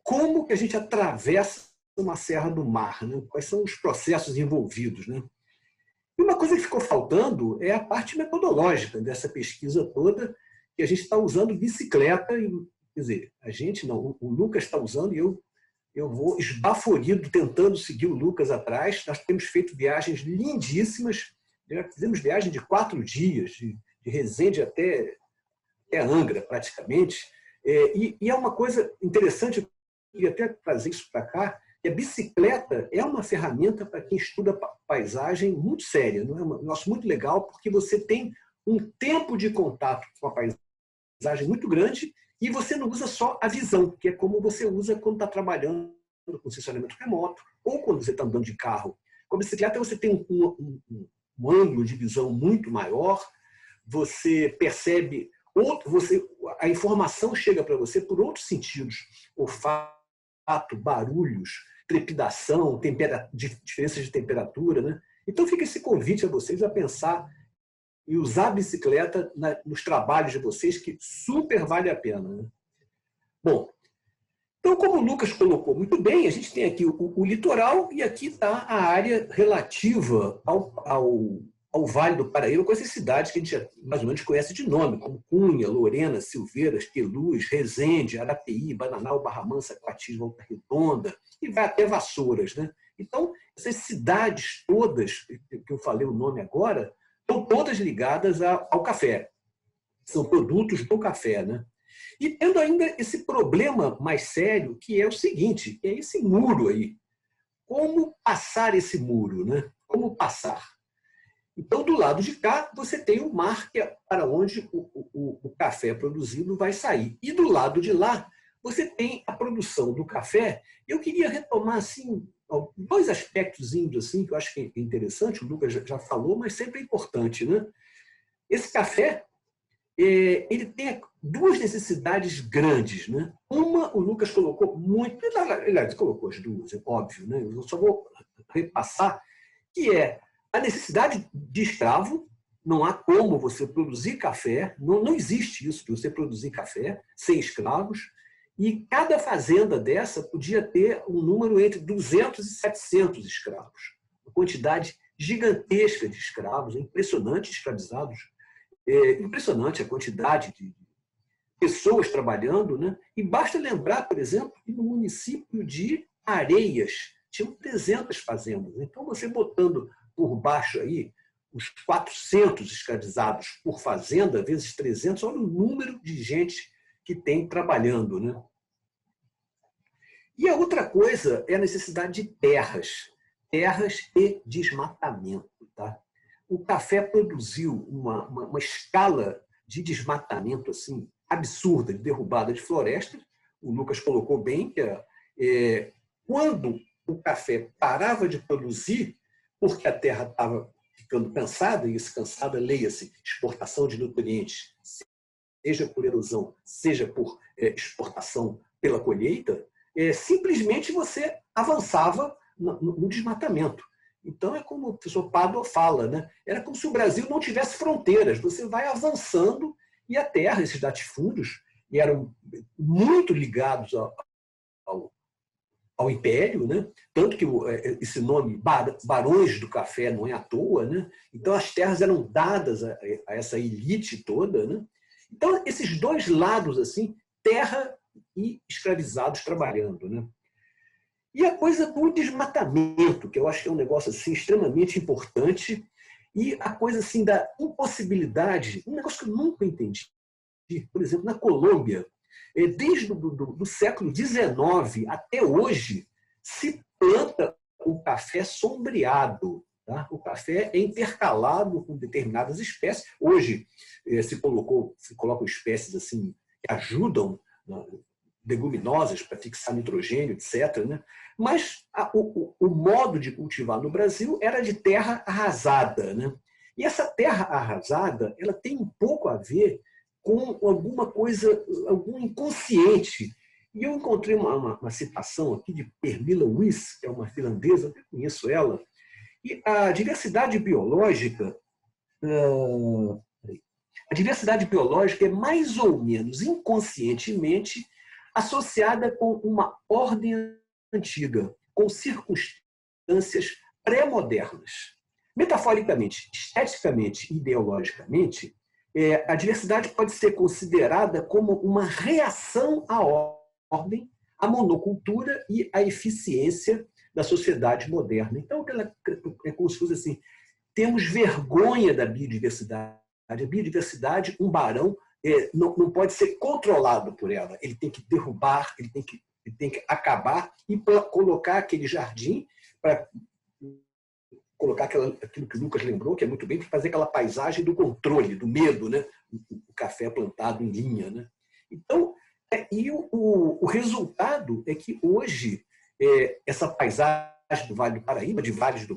Como que a gente atravessa uma serra do mar? Né? Quais são os processos envolvidos? Né? E uma coisa que ficou faltando é a parte metodológica dessa pesquisa toda, que a gente está usando bicicleta, quer dizer, a gente não, o Lucas está usando e eu vou esbaforido tentando seguir o Lucas atrás. Nós temos feito viagens lindíssimas, já fizemos viagem de 4 dias, de Resende até Angra, praticamente, e é uma coisa interessante, eu queria até trazer isso para cá, que a bicicleta é uma ferramenta para quem estuda paisagem muito séria, não é um negócio muito legal, porque você tem um tempo de contato com a paisagem muito grande e você não usa só a visão, que é como você usa quando está trabalhando com sensoramento remoto ou quando você está andando de carro. Com a bicicleta você tem um ângulo de visão muito maior, você percebe, a informação chega para você por outros sentidos, olfato, barulhos, trepidação, diferenças de temperatura. Né? Então fica esse convite a vocês a pensar e usar a bicicleta nos trabalhos de vocês, que super vale a pena. Né? Bom, então, como o Lucas colocou muito bem, a gente tem aqui o litoral e aqui está a área relativa ao Vale do Paraíba, com essas cidades que a gente já mais ou menos conhece de nome, como Cunha, Lorena, Silveiras, Queluz, Resende, Arapeí, Bananal, Barra Mansa, Coatis, Volta Redonda, e vai até Vassouras. Né? Então, essas cidades todas, que eu falei o nome agora, estão todas ligadas ao café. São produtos do café. Né? E tendo ainda esse problema mais sério, que é o seguinte, é esse muro aí. Como passar esse muro? Né? Como passar? Então, do lado de cá, você tem o mar, que é para onde o café produzido vai sair. E do lado de lá, você tem a produção do café. Eu queria retomar assim, 2 aspectos assim, que eu acho que é interessante, o Lucas já falou, mas sempre é importante. Né? Esse café, ele tem 2 necessidades grandes. Né? Uma, o Lucas colocou muito, ele colocou as 2, é óbvio, né? Eu só vou repassar, que é a necessidade de escravo. Não há como você produzir café, não existe isso, de você produzir café sem escravos, e cada fazenda dessa podia ter um número entre 200 e 700 escravos. Uma quantidade gigantesca de escravos, é impressionante, escravizados. É impressionante a quantidade de pessoas trabalhando. Né? E basta lembrar, por exemplo, que no município de Areias tinham 300 fazendas. Então, você botando por baixo aí os 400 escravizados por fazenda, vezes 300, olha o número de gente que tem trabalhando. Né? E a outra coisa é a necessidade de terras e desmatamento. Tá? O café produziu uma escala de desmatamento assim, absurda, de derrubada de florestas. O Lucas colocou bem que quando o café parava de produzir, porque a terra estava ficando cansada, e esse cansada, leia-se, exportação de nutrientes, seja por erosão, seja por exportação pela colheita, simplesmente você avançava no desmatamento. Então, é como o professor Pádua fala, né? Era como se o Brasil não tivesse fronteiras. Você vai avançando e a terra, esses latifúndios, eram muito ligados ao Império, né? Tanto que esse nome Barões do Café não é à toa, né? Então, as terras eram dadas a essa elite toda, né? Então, esses dois lados, assim, terra e escravizados trabalhando, né? E a coisa do desmatamento, que eu acho que é um negócio assim, extremamente importante, e a coisa assim, da impossibilidade, um negócio que eu nunca entendi. Por exemplo, na Colômbia, desde do século XIX até hoje, se planta o café sombreado. Tá? O café é intercalado com determinadas espécies. Hoje se colocam espécies assim, que ajudam, né, leguminosas para fixar nitrogênio, etc. Né? Mas o modo de cultivar no Brasil era de terra arrasada. Né? E essa terra arrasada ela tem um pouco a ver com alguma coisa, algum inconsciente. E eu encontrei uma citação aqui de Pernilla Wyss, que é uma finlandesa, eu conheço ela, e a diversidade biológica é mais ou menos inconscientemente associada com uma ordem antiga, com circunstâncias pré-modernas. Metaforicamente, esteticamente e ideologicamente, a diversidade pode ser considerada como uma reação à ordem, à monocultura e à eficiência da sociedade moderna. Então, é como se fosse assim, temos vergonha da biodiversidade. A biodiversidade, um barão, não pode ser controlado por ela. Ele tem que derrubar, ele tem que acabar e colocar aquele jardim para colocar aquilo que o Lucas lembrou, que é muito bem, para fazer aquela paisagem do controle, do medo, né? O café plantado em linha. Né? Então, o resultado é que hoje essa paisagem do Vale do Paraíba, de vários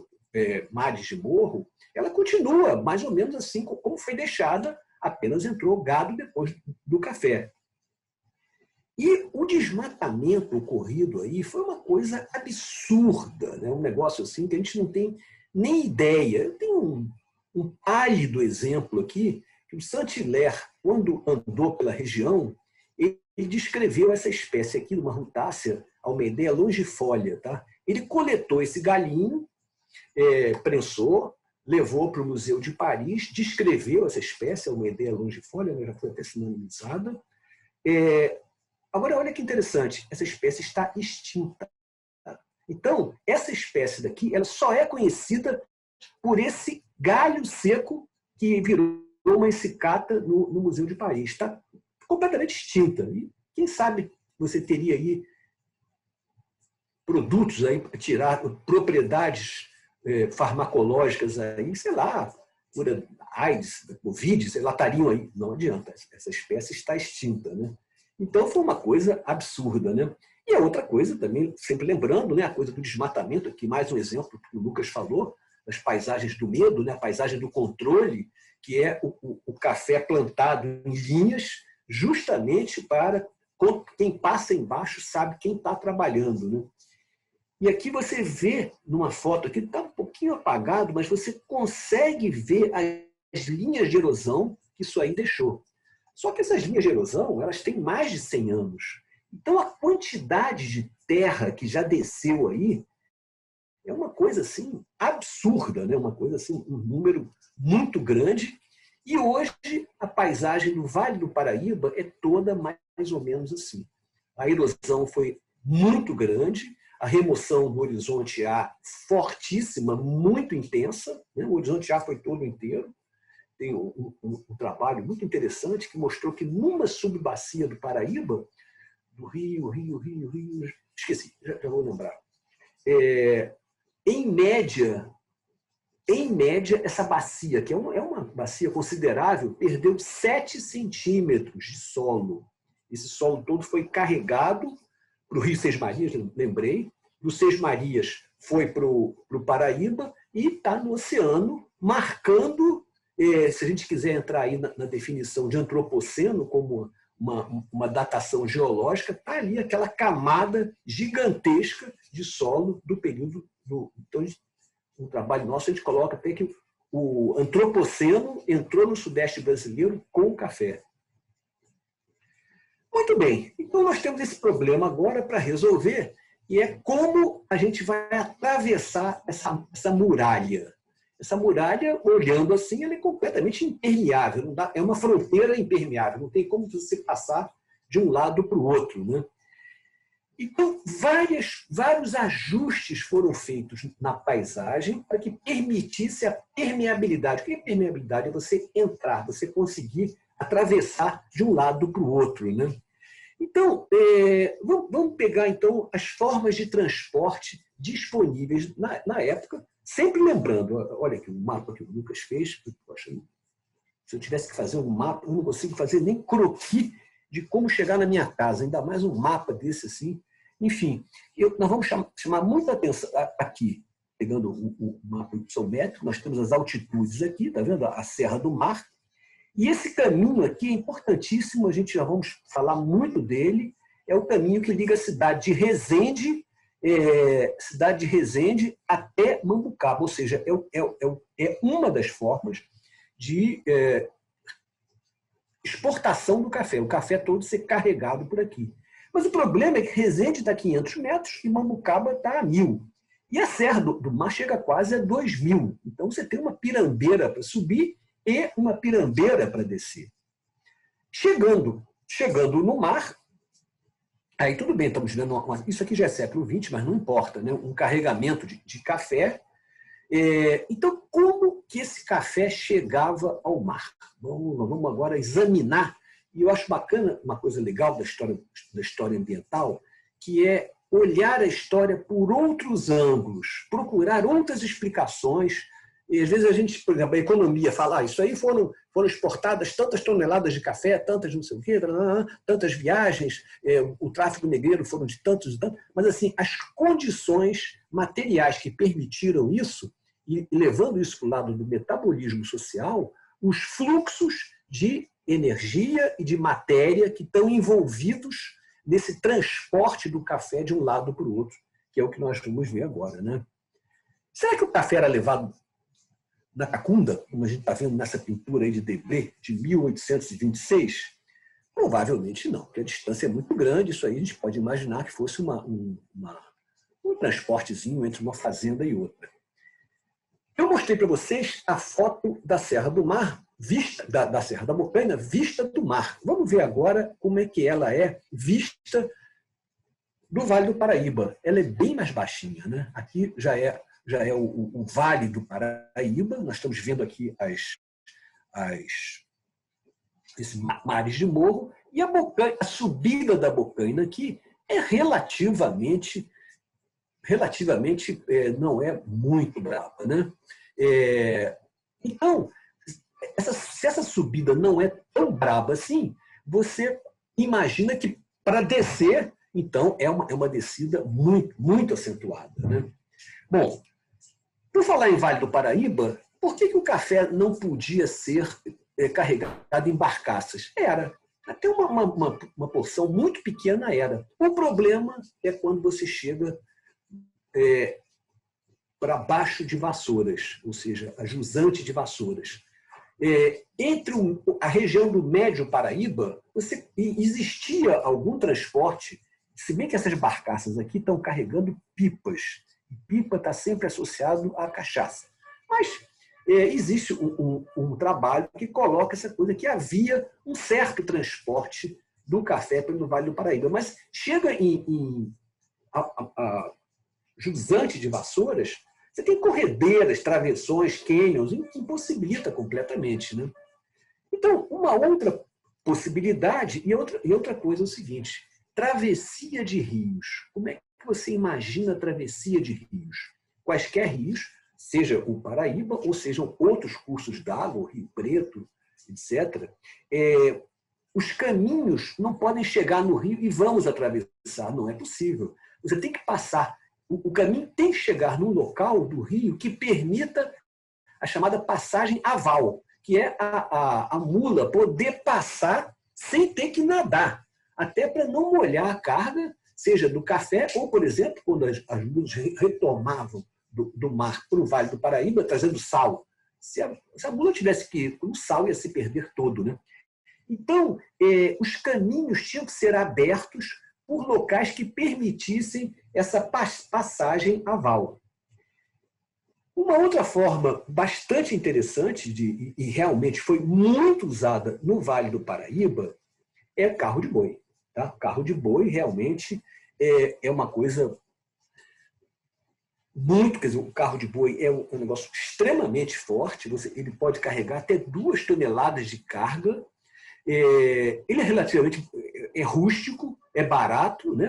mares de morro, ela continua mais ou menos assim como foi deixada, apenas entrou gado depois do café. E o desmatamento ocorrido aí foi uma coisa absurda, né? Um negócio assim que a gente não tem nem ideia. Eu tenho um pálido exemplo aqui, que o Saint-Hilaire, quando andou pela região, ele descreveu essa espécie aqui, uma rutácea almeidea longifolia. Tá? Ele coletou esse galinho, prensou, levou para o Museu de Paris, descreveu essa espécie, almeidea longifolia, já foi até sinonimizada. Agora, olha que interessante, essa espécie está extinta. Então, essa espécie daqui ela só é conhecida por esse galho seco que virou uma ensicata no Museu de Paris. Está completamente extinta. E quem sabe você teria aí produtos aí para tirar propriedades farmacológicas aí, sei lá, cura AIDS, Covid, sei lá, estariam aí. Não adianta, essa espécie está extinta, né? Então foi uma coisa absurda, né? E a outra coisa também, sempre lembrando, né, a coisa do desmatamento, aqui mais um exemplo que o Lucas falou, das paisagens do medo, né, a paisagem do controle, que é o café plantado em linhas, justamente para quem passa embaixo sabe quem está trabalhando, né? E aqui você vê, numa foto aqui, está um pouquinho apagado, mas você consegue ver as linhas de erosão que isso aí deixou. Só que essas linhas de erosão, elas têm mais de 100 anos. Então, a quantidade de terra que já desceu aí é uma coisa assim absurda, né? Uma coisa assim, um número muito grande. E hoje, a paisagem do Vale do Paraíba é toda mais ou menos assim. A erosão foi muito grande, a remoção do horizonte A fortíssima, muito intensa, né? O horizonte A foi todo inteiro. Tem um trabalho muito interessante que mostrou que numa subbacia do Paraíba, do Rio, esqueci, já vou lembrar. Em média, essa bacia, que é uma bacia considerável, perdeu 7 centímetros de solo. Esse solo todo foi carregado para o Rio Seis Marias, lembrei, do Seis Marias foi para o Paraíba e está no oceano, marcando, se a gente quiser entrar aí na definição de antropoceno como uma datação geológica, está ali aquela camada gigantesca de solo do período do... Então, no trabalho nosso, a gente coloca até que o antropoceno entrou no Sudeste brasileiro com o café. Muito bem, então nós temos esse problema agora para resolver, e é como a gente vai atravessar essa muralha. Essa muralha, olhando assim, ela é completamente impermeável, não dá, é uma fronteira impermeável, não tem como você passar de um lado para o outro, né? Então, vários ajustes foram feitos na paisagem para que permitisse a permeabilidade. O que é permeabilidade? É você entrar, você conseguir atravessar de um lado para o outro, né? Então, vamos pegar então as formas de transporte disponíveis na época, sempre lembrando, olha aqui o mapa que o Lucas fez, poxa, se eu tivesse que fazer um mapa, eu não consigo fazer nem croquis de como chegar na minha casa, ainda mais um mapa desse assim. Enfim, nós vamos chamar muita atenção aqui, pegando o mapa isométrico, nós temos as altitudes aqui, está vendo? A Serra do Mar. E esse caminho aqui é importantíssimo, a gente já vamos falar muito dele, é o caminho que liga a cidade de Resende, até Mambucaba, ou seja, é uma das formas de exportação do café, o café todo ser carregado por aqui. Mas o problema é que Resende está a 500 metros e Mambucaba está a 1.000. E a Serra do Mar chega quase a 2.000. Então você tem uma pirambeira para subir e uma pirambeira para descer. Chegando no mar, aí tudo bem, estamos vendo, isso aqui já é século XX, mas não importa, né? Um carregamento de café. Então, como que esse café chegava ao mar? Vamos agora examinar. E eu acho bacana, uma coisa legal da história ambiental, que é olhar a história por outros ângulos, procurar outras explicações. E às vezes a gente, por exemplo, a economia fala, isso aí foram exportadas tantas toneladas de café, tantas não sei o quê, tantas viagens, o tráfico negreiro foram de tantos e tantos, mas assim, as condições materiais que permitiram isso, e levando isso para o lado do metabolismo social, os fluxos de energia e de matéria que estão envolvidos nesse transporte do café de um lado para o outro, que é o que nós vamos ver agora, né? Será que o café era levado na Cacunda, como a gente está vendo nessa pintura aí de Debré, de 1826? Provavelmente não, porque a distância é muito grande, isso aí a gente pode imaginar que fosse um transportezinho entre uma fazenda e outra. Eu mostrei para vocês a foto da Serra do Mar, da Serra da Bocaina, vista do mar. Vamos ver agora como é que ela é vista do Vale do Paraíba. Ela é bem mais baixinha, né? Aqui já é o Vale do Paraíba. Nós estamos vendo aqui esses mares de morro. E a subida da Bocaina aqui é relativamente não é muito brava, né? Então, se essa subida não é tão braba assim, você imagina que para descer, então, é uma descida muito, muito acentuada, né? Bom, por falar em Vale do Paraíba, por que o café não podia ser carregado em barcaças? Era. Até uma porção muito pequena era. O problema é quando você chega para baixo de Vassouras, ou seja, a jusante de Vassouras. Entre a região do Médio Paraíba, existia algum transporte, se bem que essas barcaças aqui estão carregando pipas. Pipa está sempre associado à cachaça. Mas existe um trabalho que coloca essa coisa, que havia um certo transporte do café pelo Vale do Paraíba. Mas chega a jusante de Vassouras, você tem corredeiras, travessões, cânions, impossibilita completamente, né? Então, uma outra possibilidade, e outra coisa é o seguinte, travessia de rios. Como é que você imagina a travessia de rios? Quaisquer rios, seja o Paraíba, ou sejam outros cursos d'água, o Rio Preto, etc., os caminhos não podem chegar no rio e vamos atravessar, não é possível. Você tem que passar, o caminho tem que chegar num local do rio que permita a chamada passagem aval, que é a mula poder passar sem ter que nadar, até para não molhar a carga, seja do café ou, por exemplo, quando as mulas retomavam do mar para o Vale do Paraíba, trazendo sal. Se a mula tivesse que ir, o sal ia se perder todo, né? Então, os caminhos tinham que ser abertos por locais que permitissem essa passagem aval. Uma outra forma bastante interessante, e realmente foi muito usada no Vale do Paraíba, é carro de boi. Tá? Carro de boi realmente é uma coisa muito... Quer dizer, o carro de boi é um negócio extremamente forte, ele pode carregar até 2 toneladas de carga. Ele é relativamente rústico, é barato, né?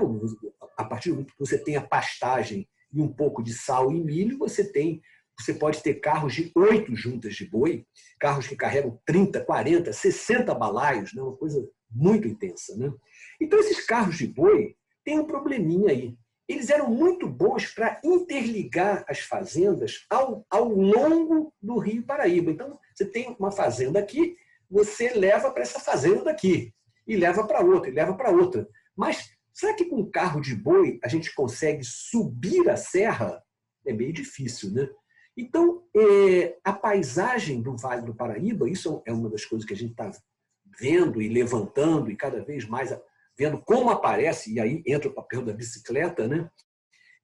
A partir do momento que você tem a pastagem e um pouco de sal e milho, você pode ter carros de 8 juntas de boi, carros que carregam 30, 40, 60 balaios, né? Uma coisa muito intensa, né? Então, esses carros de boi têm um probleminha aí. Eles eram muito bons para interligar as fazendas ao longo do Rio Paraíba. Então, você tem uma fazenda aqui, você leva para essa fazenda daqui, e leva para outra, e leva para outra. Mas será que com carro de boi a gente consegue subir a serra? É meio difícil, né? Então, a paisagem do Vale do Paraíba, isso é uma das coisas que a gente está vendo e levantando, e cada vez mais vendo como aparece, e aí entra o papel da bicicleta, né?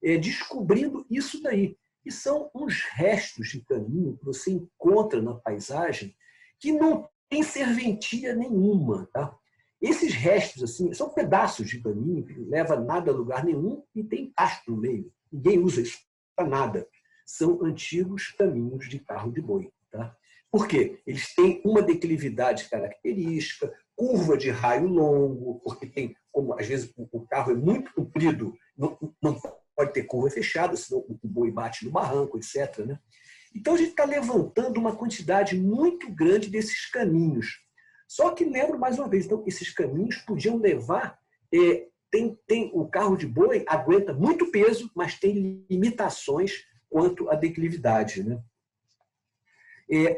Descobrindo isso daí. E são uns restos de caminho que você encontra na paisagem que não tem serventia nenhuma. Tá? Esses restos assim, são pedaços de caminho que não leva nada a lugar nenhum e tem pasto no meio. Ninguém usa isso para nada. São antigos caminhos de carro de boi. Tá? Por quê? Eles têm uma declividade característica, curva de raio longo, porque tem, como às vezes o carro é muito comprido, não pode ter curva fechada, senão o boi bate no barranco, etc. Né? Então, a gente está levantando uma quantidade muito grande desses caminhos. Só que, lembro mais uma vez, então, esses caminhos podiam levar... o carro de boi aguenta muito peso, mas tem limitações quanto à declividade. Né?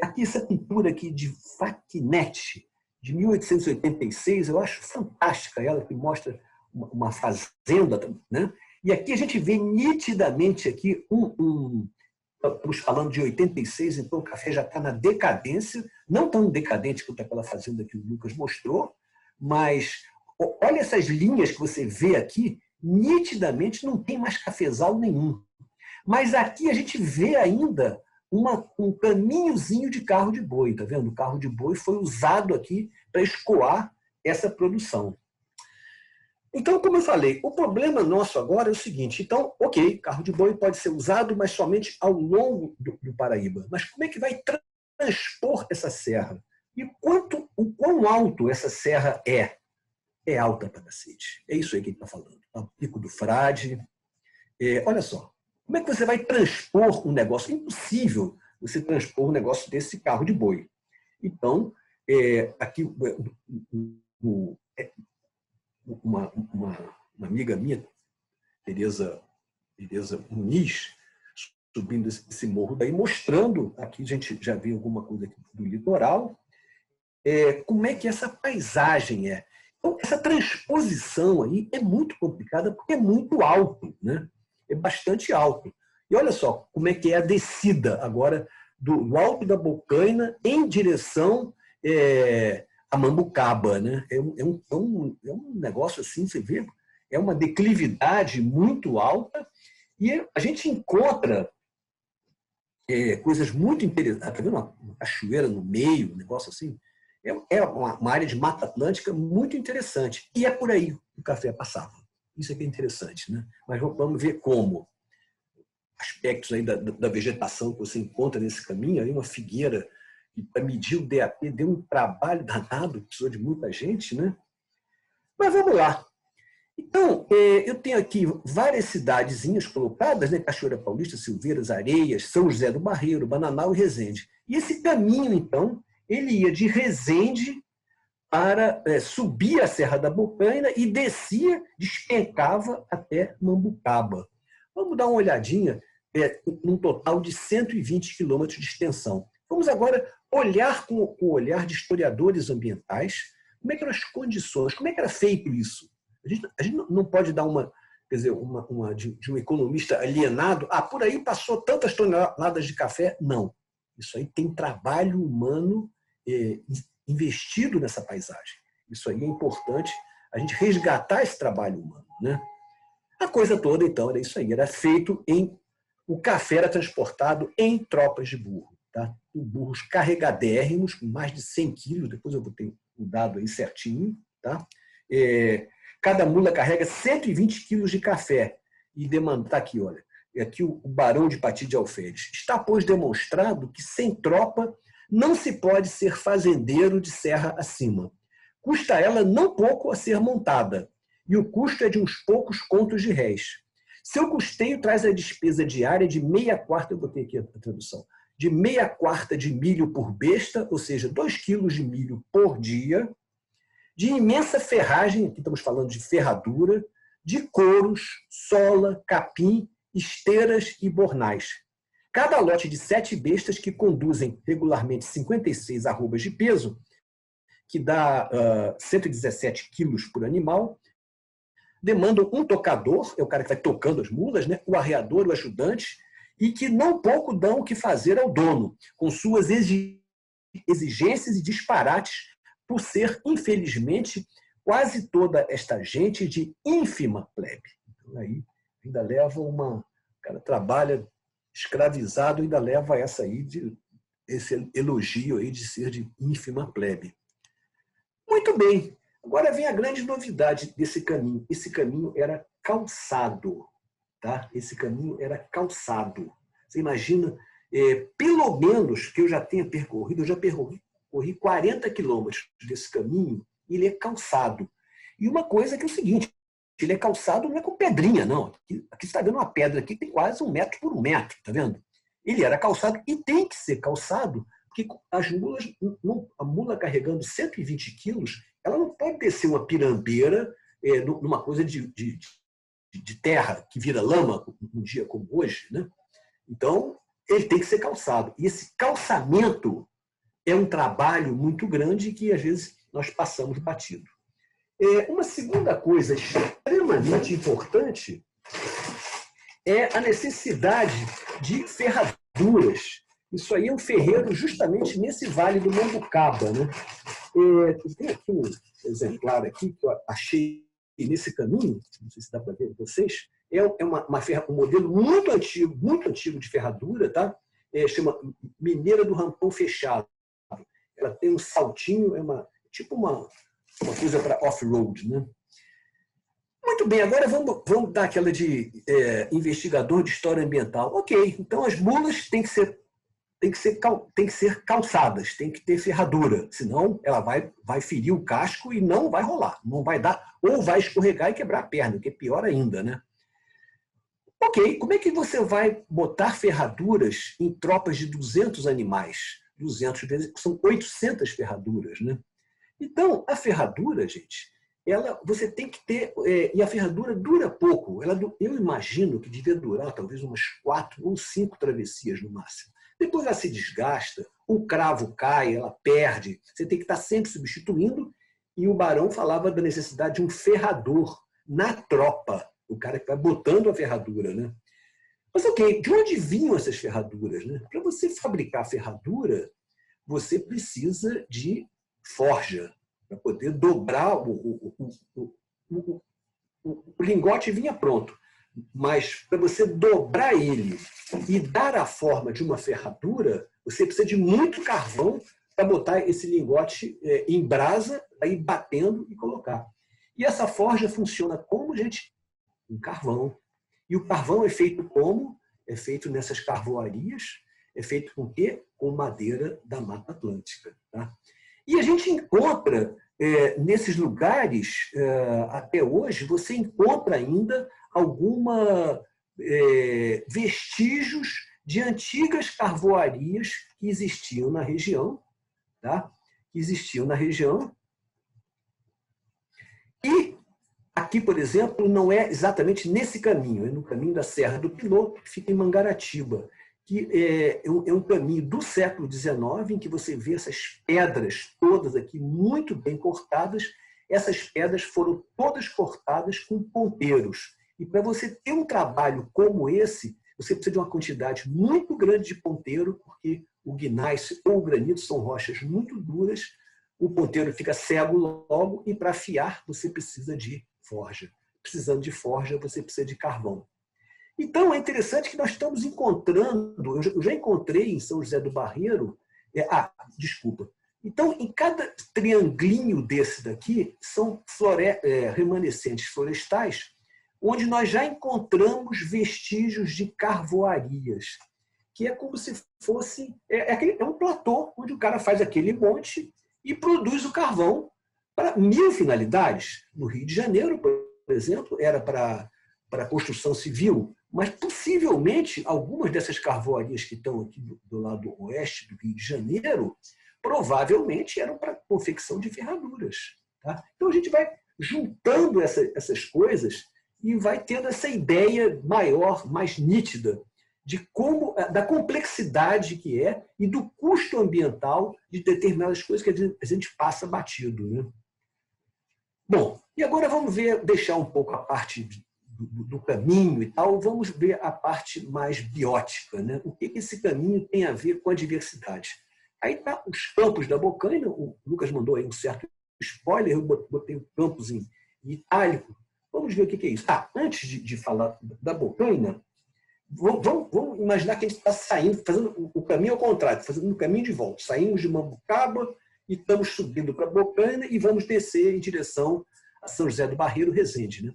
Aqui, essa pintura aqui de Facchinetti, de 1886, eu acho fantástica ela, que mostra uma fazenda. Né? E aqui a gente vê nitidamente aqui estamos falando de 86, então o café já está na decadência, não tão decadente quanto aquela fazenda que o Lucas mostrou, mas olha essas linhas que você vê aqui, nitidamente não tem mais cafezal nenhum. Mas aqui a gente vê ainda um caminhozinho de carro de boi, tá vendo? O carro de boi foi usado aqui para escoar essa produção. Então, como eu falei, o problema nosso agora é o seguinte. Então, ok, carro de boi pode ser usado, mas somente ao longo do Paraíba. Mas como é que vai transpor essa serra? E o quão alto essa serra é? É alta para cacete. É isso aí que ele está falando. O Pico do Frade. Olha só, como é que você vai transpor um negócio? É impossível você transpor um negócio desse carro de boi. Então, aqui uma amiga minha, Tereza Muniz, subindo esse morro daí, mostrando, aqui a gente já viu alguma coisa aqui do litoral, como é que essa paisagem é. Então, essa transposição aí é muito complicada porque é muito alto, né? É bastante alto. E olha só como é que é a descida agora do alto da Bocaina em direção a Mambucaba, né? É um negócio assim, você vê, é uma declividade muito alta e a gente encontra coisas muito interessantes. Está vendo uma cachoeira no meio, um negócio assim? É uma área de Mata Atlântica muito interessante. E é por aí que o café passava. Isso aqui é interessante, né? Mas vamos ver como. Aspectos aí da vegetação que você encontra nesse caminho, aí uma figueira, e para medir o DAP deu um trabalho danado, precisou de muita gente, né? Mas vamos lá. Então, eu tenho aqui várias cidadezinhas colocadas, né? Cachoeira Paulista, Silveiras, Areias, São José do Barreiro, Bananal e Resende. E esse caminho, então, ele ia de Resende para subir a Serra da Bocaina e descia, despencava até Mambucaba. Vamos dar uma olhadinha num total de 120 quilômetros de extensão. Vamos agora olhar com o olhar de historiadores ambientais como é que eram as condições, como é que era feito isso. A gente não pode dar quer dizer, de um economista alienado, por aí passou tantas toneladas de café. Não. Isso aí tem trabalho humano investido nessa paisagem. Isso aí é importante, a gente resgatar esse trabalho humano, né? A coisa toda, então, era isso aí. Era feito o café era transportado em tropas de burro, tá? Burros carregadérrimos, com mais de 100 quilos, depois eu vou ter o dado aí certinho, tá? Cada mula carrega 120 quilos de café. E está aqui, olha. Aqui o Barão de Pati de Alferes. Está, pois, demonstrado que sem tropa não se pode ser fazendeiro de serra acima. Custa ela não pouco a ser montada, e o custo é de uns poucos contos de réis. Seu custeio traz a despesa diária de meia quarta, eu botei aqui a tradução, de meia quarta de milho por besta, ou seja, 2 quilos de milho por dia, de imensa ferragem, aqui estamos falando de ferradura, de couros, sola, capim, esteiras e bornais. Cada lote de 7 bestas que conduzem regularmente 56 arrobas de peso, que dá 117 quilos por animal, demandam um tocador, é o cara que vai tocando as mulas, né? O arreador, o ajudante, e que não pouco dão o que fazer ao dono, com suas exigências e disparates, por ser, infelizmente, quase toda esta gente de ínfima plebe. Então, aí ainda leva o cara trabalha escravizado, ainda leva esse elogio aí de ser de ínfima plebe. Muito bem. Agora vem a grande novidade desse caminho. Esse caminho era calçado. Tá? Esse caminho era calçado. Você imagina, pelo menos que eu já tenha percorrido, eu já percorri 40 quilômetros desse caminho, e ele é calçado. E uma coisa que é o seguinte, ele é calçado não é com pedrinha, não. Aqui você está vendo uma pedra aqui que tem quase 1 metro por 1 metro, tá vendo? Ele era calçado e tem que ser calçado, porque as mulas, a mula carregando 120 quilos, ela não pode descer uma pirambeira numa coisa de terra que vira lama um dia como hoje, né? Então, ele tem que ser calçado. E esse calçamento é um trabalho muito grande que, às vezes, nós passamos batido. Uma segunda coisa extremamente importante é a necessidade de ferraduras. Isso aí é um ferreiro justamente nesse vale do Mambucaba, né? Tem aqui um exemplar aqui que eu achei nesse caminho, não sei se dá para ver vocês, é um modelo muito antigo de ferradura, tá? Chama Mineira do Rampão Fechado. Ela tem um saltinho, tipo uma coisa para off-road, né? Muito bem, agora vamos dar aquela de investigador de história ambiental. Ok, então as mulas têm que ser calçadas, tem que ter ferradura, senão ela vai ferir o casco e não vai rolar, não vai dar, ou vai escorregar e quebrar a perna, que é pior ainda, né? Ok, como é que você vai botar ferraduras em tropas de 200 animais? 200 vezes, são 800 ferraduras, né? Então, a ferradura, gente, você tem que ter, e a ferradura dura pouco, eu imagino que devia durar talvez umas 4 ou 5 travessias no máximo. Depois ela se desgasta, o cravo cai, ela perde, você tem que estar sempre substituindo, e o barão falava da necessidade de um ferrador na tropa, o cara que vai botando a ferradura, né? Mas ok, de onde vinham essas ferraduras, né? Para você fabricar ferradura, você precisa de forja, para poder dobrar o lingote vinha pronto. Mas para você dobrar ele e dar a forma de uma ferradura, você precisa de muito carvão para botar esse lingote em brasa, aí batendo e colocar. E essa forja funciona como, gente? Com carvão. E o carvão é feito como? É feito nessas carvoarias. É feito com o quê? Com madeira da Mata Atlântica. Tá? E a gente encontra, nesses lugares, até hoje, você encontra ainda vestígios de antigas carvoarias que existiam na região, tá? E Aqui, por exemplo, não é exatamente nesse caminho, é no caminho da Serra do Piloto, que fica em Mangaratiba, que é um caminho do século XIX, em que você vê essas pedras todas aqui muito bem cortadas. Essas pedras foram todas cortadas com ponteiros. E para você ter um trabalho como esse, você precisa de uma quantidade muito grande de ponteiro, porque o gneiss ou o granito são rochas muito duras, o ponteiro fica cego logo, e para afiar você precisa de forja. Precisando de forja, você precisa de carvão. Então, é interessante que nós estamos encontrando, eu já encontrei em São José do Barreiro, desculpa. Então, em cada trianglinho desse daqui, são remanescentes florestais, onde nós já encontramos vestígios de carvoarias, que é como se fosse... É um platô, onde o cara faz aquele monte e produz o carvão para 1000 finalidades. No Rio de Janeiro, por exemplo, era para construção civil, mas possivelmente algumas dessas carvoarias que estão aqui do lado oeste do Rio de Janeiro provavelmente eram para confecção de ferraduras. Tá? Então a gente vai juntando essas coisas e vai tendo essa ideia maior, mais nítida, da complexidade que é e do custo ambiental de determinadas coisas que a gente passa batido. Né? Bom, e agora vamos deixar um pouco a parte do caminho e tal, vamos ver a parte mais biótica. Né? O que esse caminho tem a ver com a diversidade? Aí tá os campos da Bocaina, o Lucas mandou aí um certo spoiler, eu botei o campos em itálico. Vamos ver o que é isso. Antes de falar da Bocaina, vamos imaginar que a gente está saindo, fazendo o caminho ao contrário, fazendo o caminho de volta. Saímos de Mambucaba e estamos subindo para Bocaina e vamos descer em direção a São José do Barreiro, Resende. Né?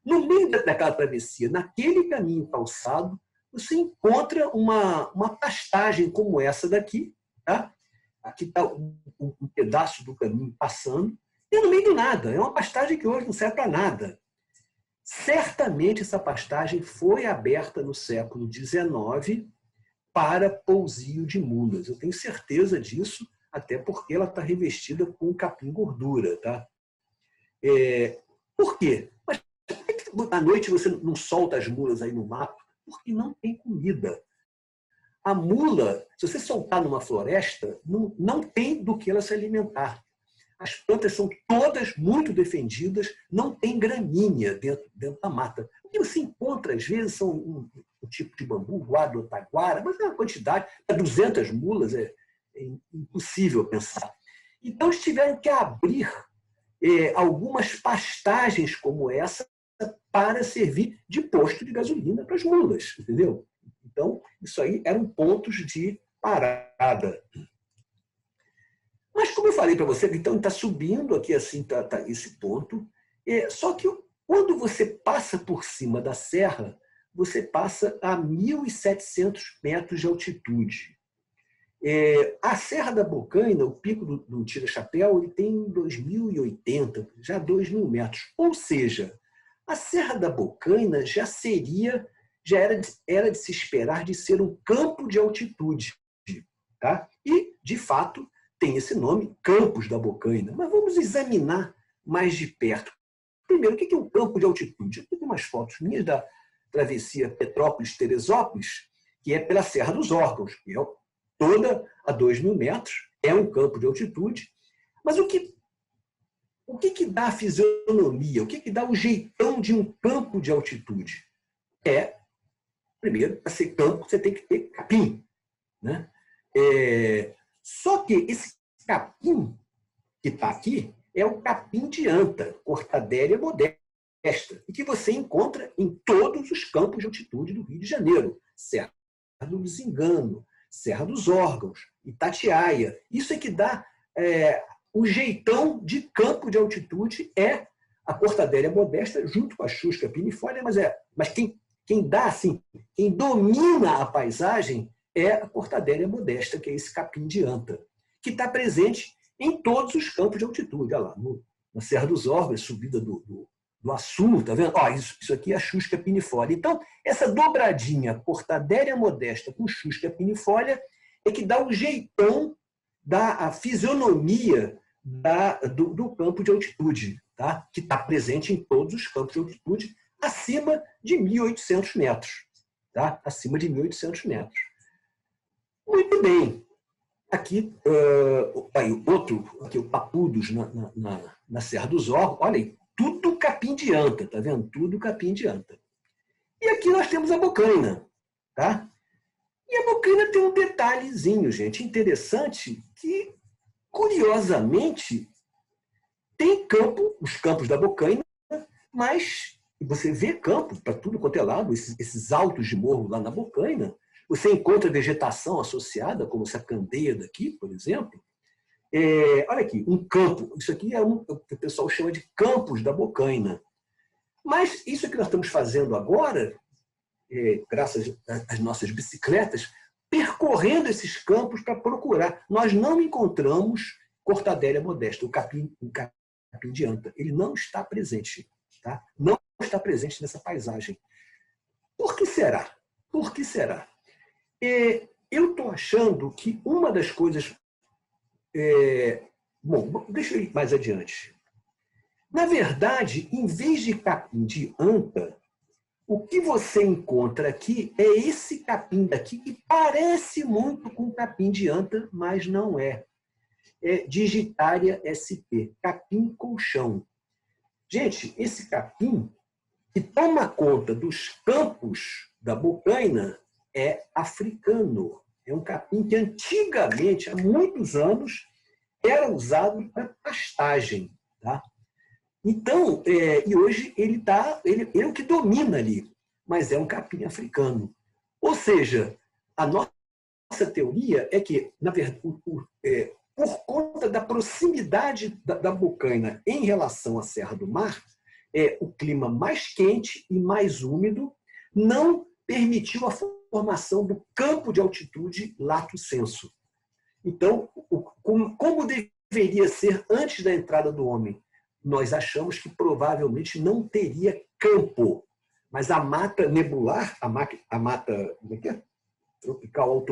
No meio daquela travessia, naquele caminho calçado, você encontra uma pastagem como essa daqui. Tá? Aqui está um pedaço do caminho passando, e no meio do nada. É uma pastagem que hoje não serve para nada. Certamente essa pastagem foi aberta no século XIX para pousio de mulas. Eu tenho certeza disso, até porque ela está revestida com capim-gordura. Tá? Por quê? Mas por que à noite você não solta as mulas aí no mato? Porque não tem comida. A mula, se você soltar numa floresta, não tem do que ela se alimentar. As plantas são todas muito defendidas, não tem gramínea dentro da mata. O que você encontra, às vezes, são um tipo de bambu, guado, taguara, mas é uma quantidade, 200 mulas é impossível pensar. Então, eles tiveram que abrir algumas pastagens como essa para servir de posto de gasolina para as mulas, entendeu? Então, isso aí eram pontos de parada. Mas, como eu falei para você, então está subindo aqui, assim, tá esse ponto. Só que quando você passa por cima da serra, você passa a 1.700 metros de altitude. A Serra da Bocaina, o pico do Tira-Chapéu, ele tem 2.080, já 2.000 metros. Ou seja, a Serra da Bocaina já era de se esperar de ser um campo de altitude. Tá? E, de fato, tem esse nome, Campos da Bocaina. Mas vamos examinar mais de perto. Primeiro, o que é um campo de altitude? Eu tenho umas fotos minhas da travessia Petrópolis-Teresópolis, que é pela Serra dos Órgãos, que é toda a 2.000 metros, é um campo de altitude. Mas o que dá a fisionomia? O que dá o jeitão de um campo de altitude? Primeiro, para ser campo, você tem que ter capim. Né? Só que esse capim que está aqui é o capim de anta, Cortadélia modesta, e que você encontra em todos os campos de altitude do Rio de Janeiro. Serra do Desengano, Serra dos Órgãos, Itatiaia. Isso é que dá o jeitão de campo de altitude, a Cortadélia modesta, junto com a Chusca pinifolia, mas quem dá assim, quem domina a paisagem é a Cortadélia modesta, que é esse capim de anta, que está presente em todos os campos de altitude. Olha lá, na Serra dos Órgãos, subida do Açu, tá vendo? Isso aqui é a Chusca pinifolia. Então, essa dobradinha Cortadélia modesta com Chusca pinifolia é que dá o jeitão, dá a fisionomia do campo de altitude. tá? Que está presente em todos os campos de altitude acima de 1.800 metros. Tá? Acima de 1.800 metros. Muito bem. Aqui, outro, aqui, o Papudos, na Serra dos Órgãos. Olha aí, tudo capim de anta, tá vendo? Tudo capim de anta. E aqui nós temos a bocaina, tá? E a bocaina tem um detalhezinho, gente, interessante, que, curiosamente, tem campo, os campos da bocaina, mas você vê campo para tudo quanto é lado, esses altos de morro lá na bocaina, você encontra vegetação associada, como essa candeia daqui, por exemplo. Olha aqui, um campo. Isso aqui é o que o pessoal chama de campos da bocaina. Mas isso que nós estamos fazendo agora, graças às nossas bicicletas, percorrendo esses campos para procurar. Nós não encontramos Cortadélia modesta, o capim de anta. Ele não está presente. Tá? Não está presente nessa paisagem. Por que será? Por que será? Eu estou achando que uma das coisas... Bom, deixa eu ir mais adiante. Na verdade, em vez de capim de anta, o que você encontra aqui é esse capim daqui, que parece muito com capim de anta, mas não é. É Digitaria sp, capim colchão. Gente, esse capim que toma conta dos campos da bocaina é africano. É um capim que antigamente, há muitos anos, era usado para pastagem. Tá? Então, e hoje ele é o que domina ali, mas é um capim africano. Ou seja, a nossa teoria é que, na verdade, por conta da proximidade da bocaina em relação à Serra do Mar, o clima mais quente e mais úmido não permitiu a formação do campo de altitude lato sensu. Então, como deveria ser antes da entrada do homem? Nós achamos que provavelmente não teria campo, mas a mata nebular, a mata tropical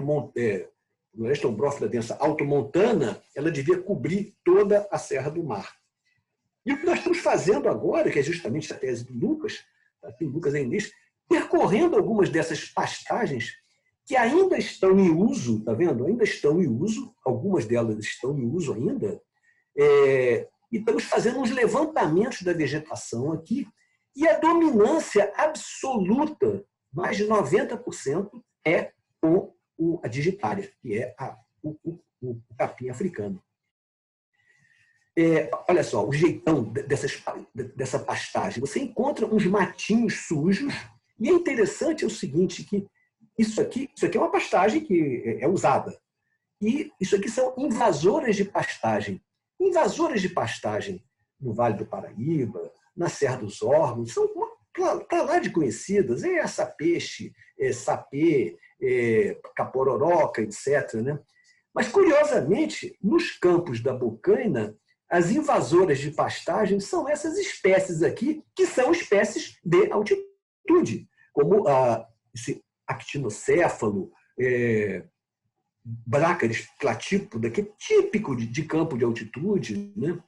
floresta ombrófila densa altomontana, ela devia cobrir toda a Serra do Mar. E o que nós estamos fazendo agora, que é justamente a tese do Lucas, aqui o Lucas ainda diz, percorrendo algumas dessas pastagens que ainda estão em uso, tá vendo? Ainda estão em uso, algumas delas estão em uso ainda, e estamos fazendo uns levantamentos da vegetação aqui, e a dominância absoluta, mais de 90%, é com a Digitaria, que é o capim africano. Olha só, o jeitão dessa pastagem. Você encontra uns matinhos sujos, e é interessante o seguinte, que isso aqui é uma pastagem que é usada. E isso aqui são invasoras de pastagem. Invasoras de pastagem no Vale do Paraíba, na Serra dos Órgãos, são para lá de conhecidas. Sapeixe, sapê, capororoca, etc. Né? Mas, curiosamente, nos campos da bocaina, as invasoras de pastagem são essas espécies aqui, que são espécies de altitude, como esse actinocéfalo, Brácaris platípoda, que é típico de campo de altitude, né?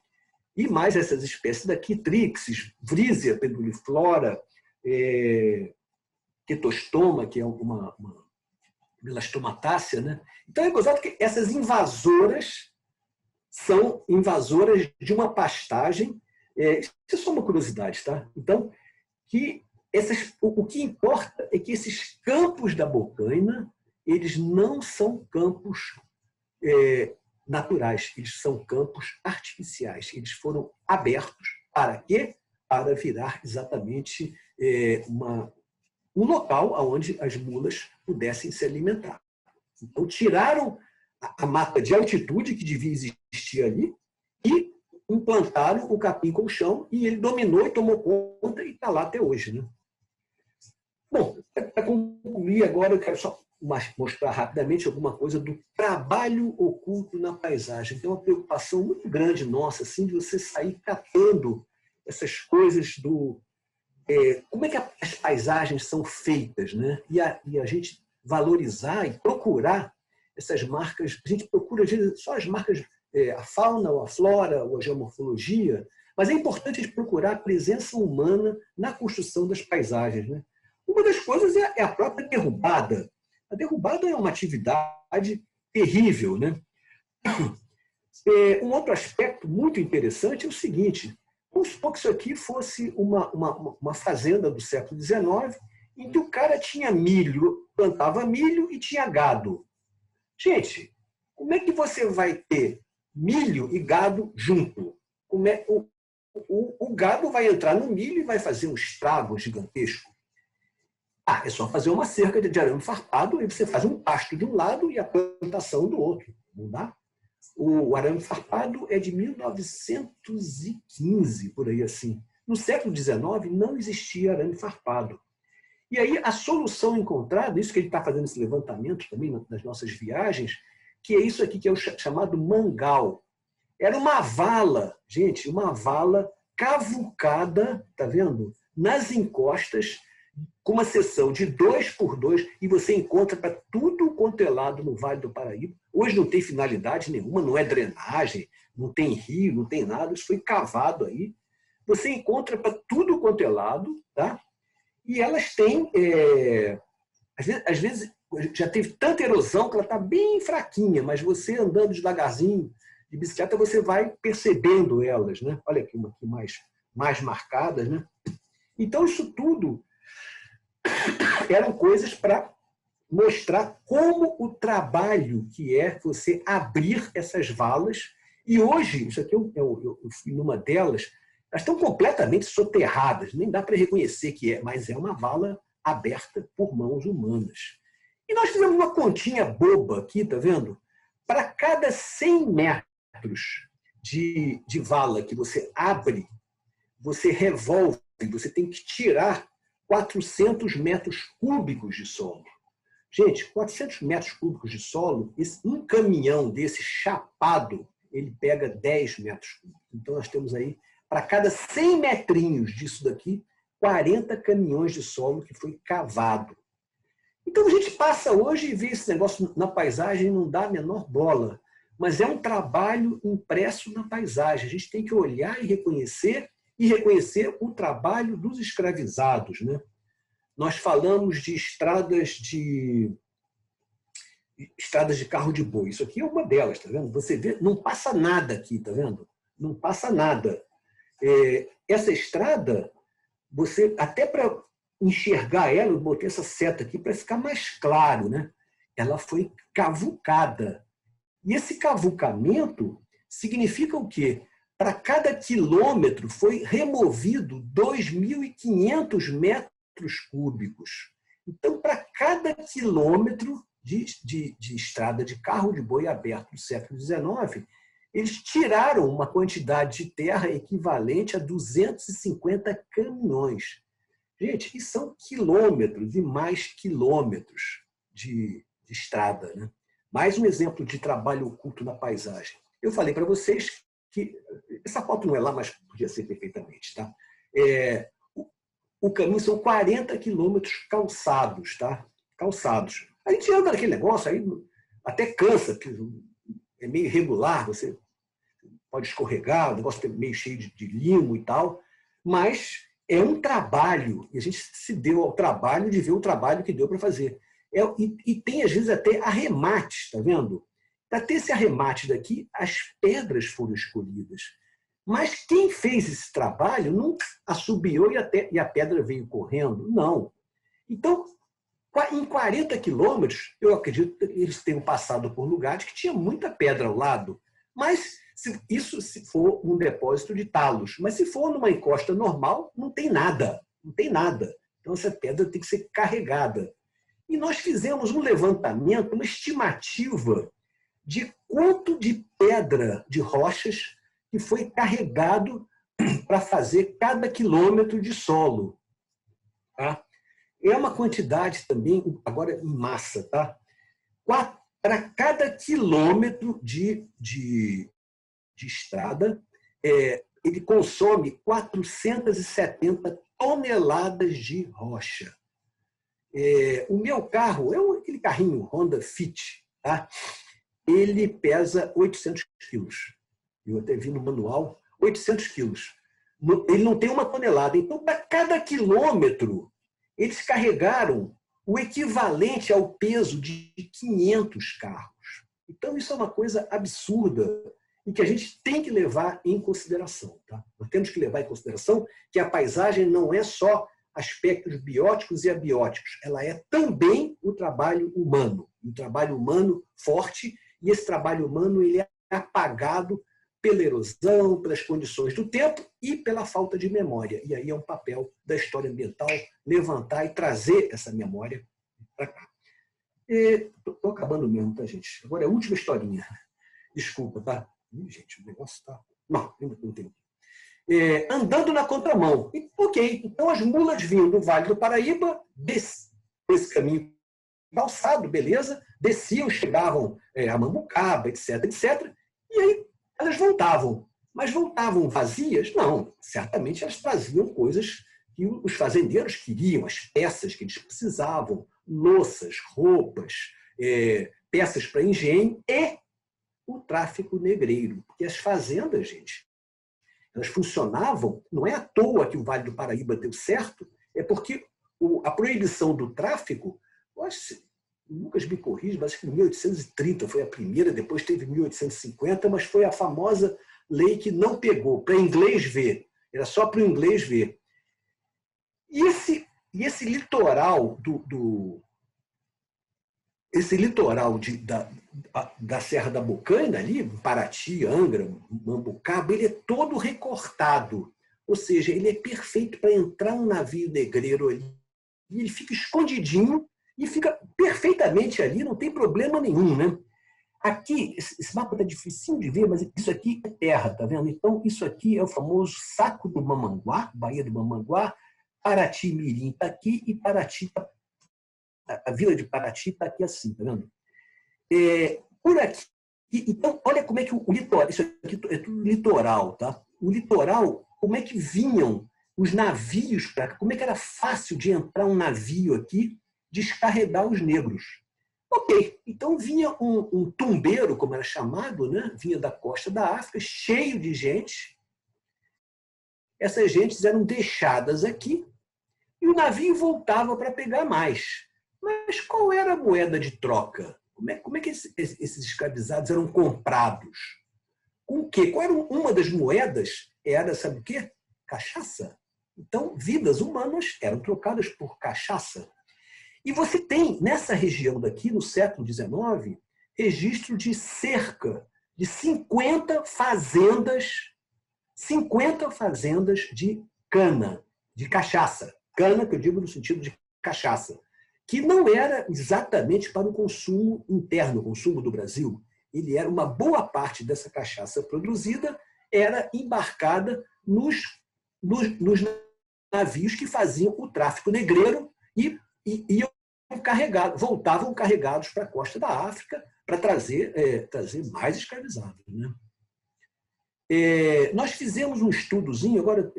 E mais essas espécies daqui, Trixis, Vrisia peduliflora, Quetostoma, que é uma elastomatácea, né? Então é gozado que essas invasoras são invasoras de uma pastagem. Isso é só uma curiosidade, tá? Então, o que importa é que esses campos da bocaina, eles não são campos naturais, eles são campos artificiais. Eles foram abertos para quê? Para virar exatamente um local onde as mulas pudessem se alimentar. Então, tiraram a mata de altitude que devia existir ali e implantaram o capim colchão, e ele dominou e tomou conta e está lá até hoje. Né? Bom, para concluir agora, eu quero só mostrar rapidamente alguma coisa do trabalho oculto na paisagem. Tem uma preocupação muito grande nossa, assim, de você sair catando essas coisas do... como é que as paisagens são feitas, né? E a gente valorizar e procurar essas marcas. A gente procura, às vezes, só as marcas, a fauna, ou a flora, ou a geomorfologia, Mas é importante a gente procurar a presença humana na construção das paisagens, né? Uma das coisas é a própria derrubada. A derrubada é uma atividade terrível, né? Um outro aspecto muito interessante é o seguinte: vamos supor que isso aqui fosse uma fazenda do século XIX, em que o cara tinha milho, plantava milho e tinha gado. Gente, como é que você vai ter milho e gado junto? O gado vai entrar no milho e vai fazer um estrago gigantesco. É só fazer uma cerca de arame farpado e você faz um pasto de um lado e a plantação do outro. Não dá? O arame farpado é de 1915, por aí assim. No século XIX não existia arame farpado. E aí a solução encontrada, isso que ele está fazendo esse levantamento também nas nossas viagens, que é isso aqui que é o chamado mangal. Era uma vala, gente, uma vala cavucada, tá vendo? Nas encostas, com uma seção de 2x2, e você encontra para tudo quanto é lado no Vale do Paraíba. Hoje não tem finalidade nenhuma, não é drenagem, não tem rio, não tem nada, isso foi cavado aí. Você encontra para tudo quanto é lado, tá? E elas têm, às vezes, já teve tanta erosão que ela está bem fraquinha, mas você andando devagarzinho de bicicleta, você vai percebendo elas, né? Olha aqui uma aqui mais marcadas, né? Então, isso tudo eram coisas para mostrar como o trabalho que é você abrir essas valas. E hoje, isso aqui eu fui numa delas, elas estão completamente soterradas, nem dá para reconhecer que é, mas é uma vala aberta por mãos humanas. E nós fizemos uma continha boba aqui, tá vendo? Para cada 100 metros de vala que você abre, você revolve, você tem que tirar 400 metros cúbicos de solo. Gente, 400 metros cúbicos de solo, um caminhão desse chapado, ele pega 10 metros cúbicos. Então, nós temos aí, para cada 100 metrinhos disso daqui, 40 caminhões de solo que foi cavado. Então, a gente passa hoje e vê esse negócio na paisagem e não dá a menor bola. Mas é um trabalho impresso na paisagem. A gente tem que olhar e reconhecer o trabalho dos escravizados, né? Nós falamos de estradas de carro de boi. Isso aqui é uma delas, tá vendo? Você vê, não passa nada aqui, tá vendo? Não passa nada. Essa estrada, você até para enxergar ela, eu botei essa seta aqui para ficar mais claro, né? Ela foi cavucada. E esse cavucamento significa o quê? Para cada quilômetro foi removido 2.500 metros cúbicos. Então, para cada quilômetro de estrada de carro de boi aberto do século XIX, eles tiraram uma quantidade de terra equivalente a 250 caminhões. Gente, e são quilômetros e mais quilômetros de estrada, né? Mais um exemplo de trabalho oculto na paisagem. Eu falei para vocês que essa foto não é lá, mas podia ser perfeitamente, tá? O caminho são 40 quilômetros calçados, tá? Calçados. A gente anda naquele negócio, aí até cansa, que é meio irregular, você pode escorregar, o negócio é meio cheio de limo e tal, mas é um trabalho, e a gente se deu ao trabalho de ver o trabalho que deu para fazer. E tem, às vezes, até arremates, tá vendo? Para ter esse arremate daqui, as pedras foram escolhidas. Mas quem fez esse trabalho não assobiou e a pedra veio correndo. Não. Então, em 40 quilômetros, eu acredito que eles tenham passado por lugares que tinha muita pedra ao lado. Mas se for um depósito de talos. Mas se for numa encosta normal, não tem nada. Não tem nada. Então, essa pedra tem que ser carregada. E nós fizemos um levantamento, uma estimativa de quanto de pedra, de rochas, que foi carregado para fazer cada quilômetro de solo. Tá? É uma quantidade também, agora em massa, tá? Para cada quilômetro de estrada, ele consome 470 toneladas de rocha. O meu carro, aquele carrinho Honda Fit, tá? Ele pesa 800 quilos. Eu até vi no manual, 800 quilos. Ele não tem 1 tonelada. Então, para cada quilômetro, eles carregaram o equivalente ao peso de 500 carros. Então, isso é uma coisa absurda e que a gente tem que levar em consideração. Tá? Nós temos que levar em consideração que a paisagem não é só aspectos bióticos e abióticos, ela é também o trabalho humano, um trabalho humano forte, e esse trabalho humano ele é apagado pela erosão, pelas condições do tempo e pela falta de memória. E aí é um papel da história ambiental levantar e trazer essa memória para cá. Estou acabando mesmo, tá, gente? Agora é a última historinha. Desculpa, tá? Gente, o negócio está... Não, ainda não tem. Andando na contramão. Ok, então as mulas vinham do Vale do Paraíba, esse caminho calçado, beleza, desciam, chegavam a Mambucaba, etc, etc, e aí elas voltavam. Mas voltavam vazias? Não, certamente elas traziam coisas que os fazendeiros queriam, as peças que eles precisavam, louças, roupas, peças para engenho e o tráfico negreiro. Porque as fazendas, gente, elas funcionavam, não é à toa que o Vale do Paraíba deu certo, é porque a proibição do tráfico, Lucas me corrige, mas acho que em 1830 foi a primeira, depois teve 1850, mas foi a famosa lei que não pegou, para inglês ver, era só para o inglês ver. E esse litoral esse litoral da Serra da Bocaina, ali, Paraty, Angra, Mambucaba, ele é todo recortado. Ou seja, ele é perfeito para entrar um navio negreiro ali. E ele fica escondidinho e fica perfeitamente ali, não tem problema nenhum, né? Aqui, esse mapa está dificinho de ver, mas isso aqui é terra, tá vendo? Então, isso aqui é o famoso Saco do Mamanguá, Baía do Mamanguá, Paraty Mirim está aqui e Paraty a vila de Paraty está aqui assim, tá vendo? Por aqui, então, olha como é que o litoral, isso aqui é tudo litoral, tá? O litoral, como é que vinham os navios para cá, como é que era fácil de entrar um navio aqui, descarregar os negros. Ok, então vinha um tumbeiro, como era chamado, né? Vinha da costa da África, cheio de gente. Essas gentes eram deixadas aqui e o navio voltava para pegar mais. Mas qual era a moeda de troca? Como é que esses escravizados eram comprados? Com o quê? Qual era uma das moedas? Era, sabe o quê? Cachaça. Então, vidas humanas eram trocadas por cachaça. E você tem, nessa região daqui, no século XIX, registro de cerca de 50 fazendas de cana, de cachaça. Cana, que eu digo no sentido de cachaça, que não era exatamente para o consumo interno, o consumo do Brasil. Ele era uma boa parte dessa cachaça produzida era embarcada nos navios que faziam o tráfico negreiro e iam voltavam carregados para a costa da África para trazer mais escravizados, né? Nós fizemos um estudozinho, agora,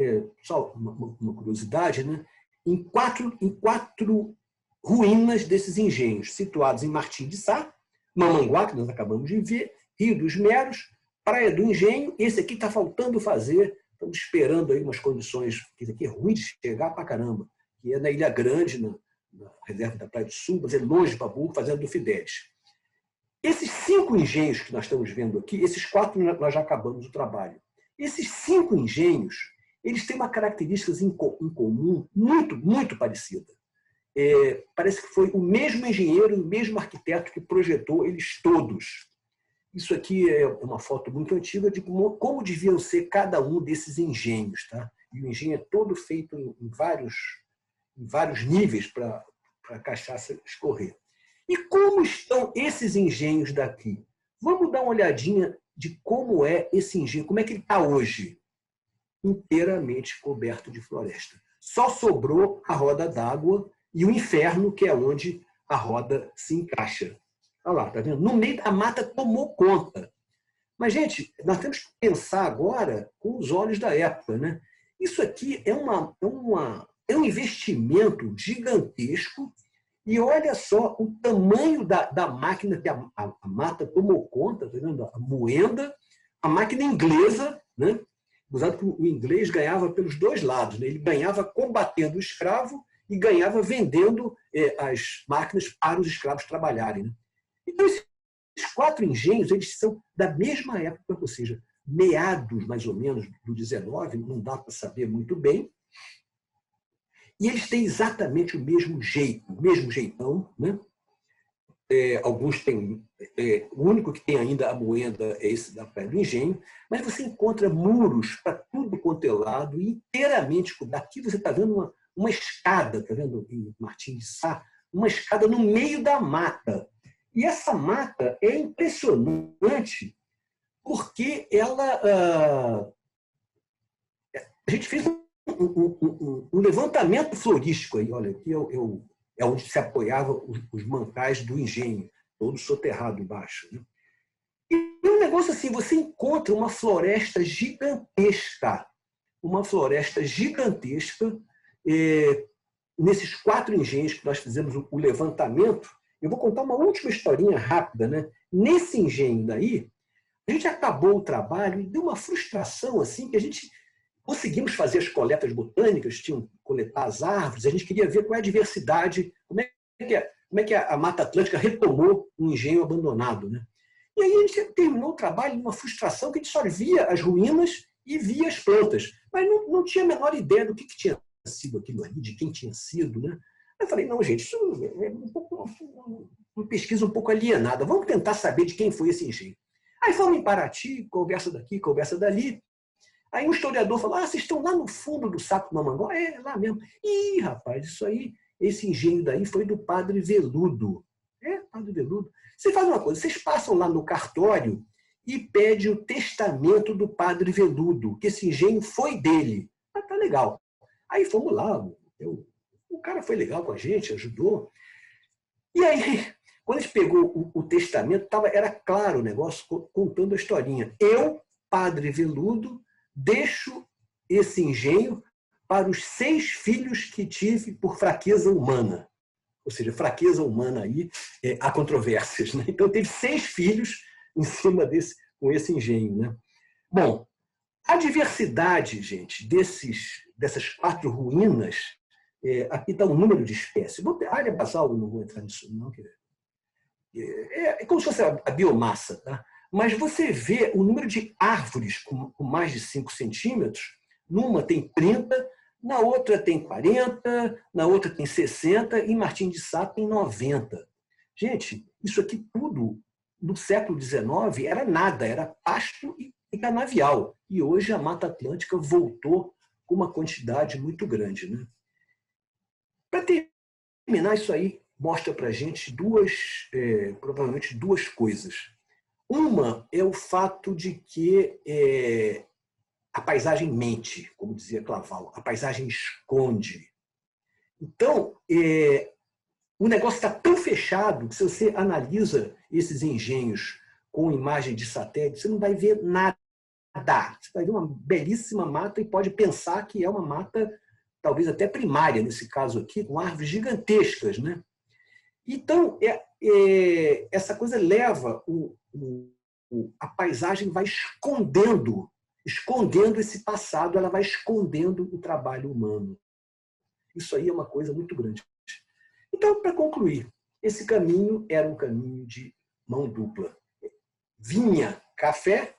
só uma curiosidade, né? em quatro ruínas desses engenhos, situados em Martim de Sá, Mamanguá, que nós acabamos de ver, Rio dos Meros, Praia do Engenho. Esse aqui está faltando fazer, estamos esperando aí umas condições, esse aqui é ruim de chegar para caramba, que é na Ilha Grande, na reserva da Praia do Sul, mas é longe para burro, fazendo do Fidelis. Esses 5 engenhos que nós estamos vendo aqui, esses 4 nós já acabamos o trabalho. Esses 5 engenhos, eles têm uma característica em comum muito, muito parecida. Parece que foi o mesmo engenheiro, o mesmo arquiteto que projetou eles todos. Isso aqui é uma foto muito antiga de como deviam ser cada um desses engenhos. Tá? E o engenho é todo feito em vários níveis para a cachaça escorrer. E como estão esses engenhos daqui? Vamos dar uma olhadinha de como é esse engenho, como é que ele está hoje. Inteiramente coberto de floresta. Só sobrou a roda d'água e o inferno, que é onde a roda se encaixa. Olha lá, tá vendo? No meio da mata tomou conta. Mas, gente, nós temos que pensar agora com os olhos da época, né? Isso aqui é um investimento gigantesco e olha só o tamanho da máquina que a mata tomou conta, tá vendo? A moenda, a máquina inglesa, né? gozado que o inglês ganhava pelos dois lados, né? Ele ganhava combatendo o escravo e ganhava vendendo as máquinas para os escravos trabalharem, né? Então, esses 4 engenhos, eles são da mesma época, ou seja, meados, mais ou menos, do 19, não dá para saber muito bem, e eles têm exatamente o mesmo jeito, o mesmo jeitão, né? Alguns têm, o único que tem ainda a moenda é esse da Praia do Engenho, mas você encontra muros para tudo quanto é lado, inteiramente. Daqui você está vendo uma escada, está vendo em Martim de Sá, uma escada no meio da mata. E essa mata é impressionante porque ela... a gente fez um levantamento florístico aí, olha, aqui é onde se apoiava os mancais do engenho, todo soterrado embaixo, né? E um negócio assim, você encontra uma floresta gigantesca, nesses 4 engenhos que nós fizemos o levantamento. Eu vou contar uma última historinha rápida, né? Nesse engenho daí, a gente acabou o trabalho e deu uma frustração assim, que a gente conseguimos fazer as coletas botânicas, tinham que coletar as árvores, a gente queria ver qual é a diversidade, como é que a Mata Atlântica retomou um engenho abandonado, né? E aí a gente terminou o trabalho numa frustração que a gente só via as ruínas e via as plantas, mas não tinha a menor ideia do que tinha sido aquilo ali, de quem tinha sido, né? Eu falei, não, gente, isso é uma pesquisa um pouco alienada, vamos tentar saber de quem foi esse engenho. Aí fomos em Paraty, conversa daqui, conversa dali. Aí um historiador falou, vocês estão lá no fundo do Saco Mamangó? É, lá mesmo. Ih, rapaz, isso aí, esse engenho daí foi do Padre Veludo. Padre Veludo. Você faz uma coisa, vocês passam lá no cartório e pedem o testamento do Padre Veludo, que esse engenho foi dele. Tá legal. Aí fomos lá, o cara foi legal com a gente, ajudou. E aí, quando a gente pegou o testamento, era claro o negócio, contando a historinha. Eu, Padre Veludo, deixo esse engenho para os 6 filhos que tive por fraqueza humana. Ou seja, fraqueza humana aí, há controvérsias, né? Então, teve 6 filhos em cima com esse engenho, né? Bom, a diversidade, gente, dessas 4 ruínas, aqui está o número de espécies. A área basal, eu não vou entrar nisso, não, é como se fosse a biomassa, tá? Mas você vê o número de árvores com mais de 5 centímetros, numa tem 30, na outra tem 40, na outra tem 60, e em Martim de Sá tem 90. Gente, isso aqui tudo, no século XIX, era nada, era pasto e canavial. E hoje a Mata Atlântica voltou com uma quantidade muito grande, né? Para terminar, isso aí mostra para a gente provavelmente duas coisas. Uma é o fato de que a paisagem mente, como dizia Claval, a paisagem esconde. Então, o negócio está tão fechado que se você analisa esses engenhos com imagem de satélite, você não vai ver nada. Você vai ver uma belíssima mata e pode pensar que é uma mata, talvez até primária, nesse caso aqui, com árvores gigantescas, né? Então, essa coisa leva a paisagem vai escondendo esse passado, ela vai escondendo o trabalho humano. Isso aí é uma coisa muito grande. Então, para concluir, esse caminho era um caminho de mão dupla. Vinha café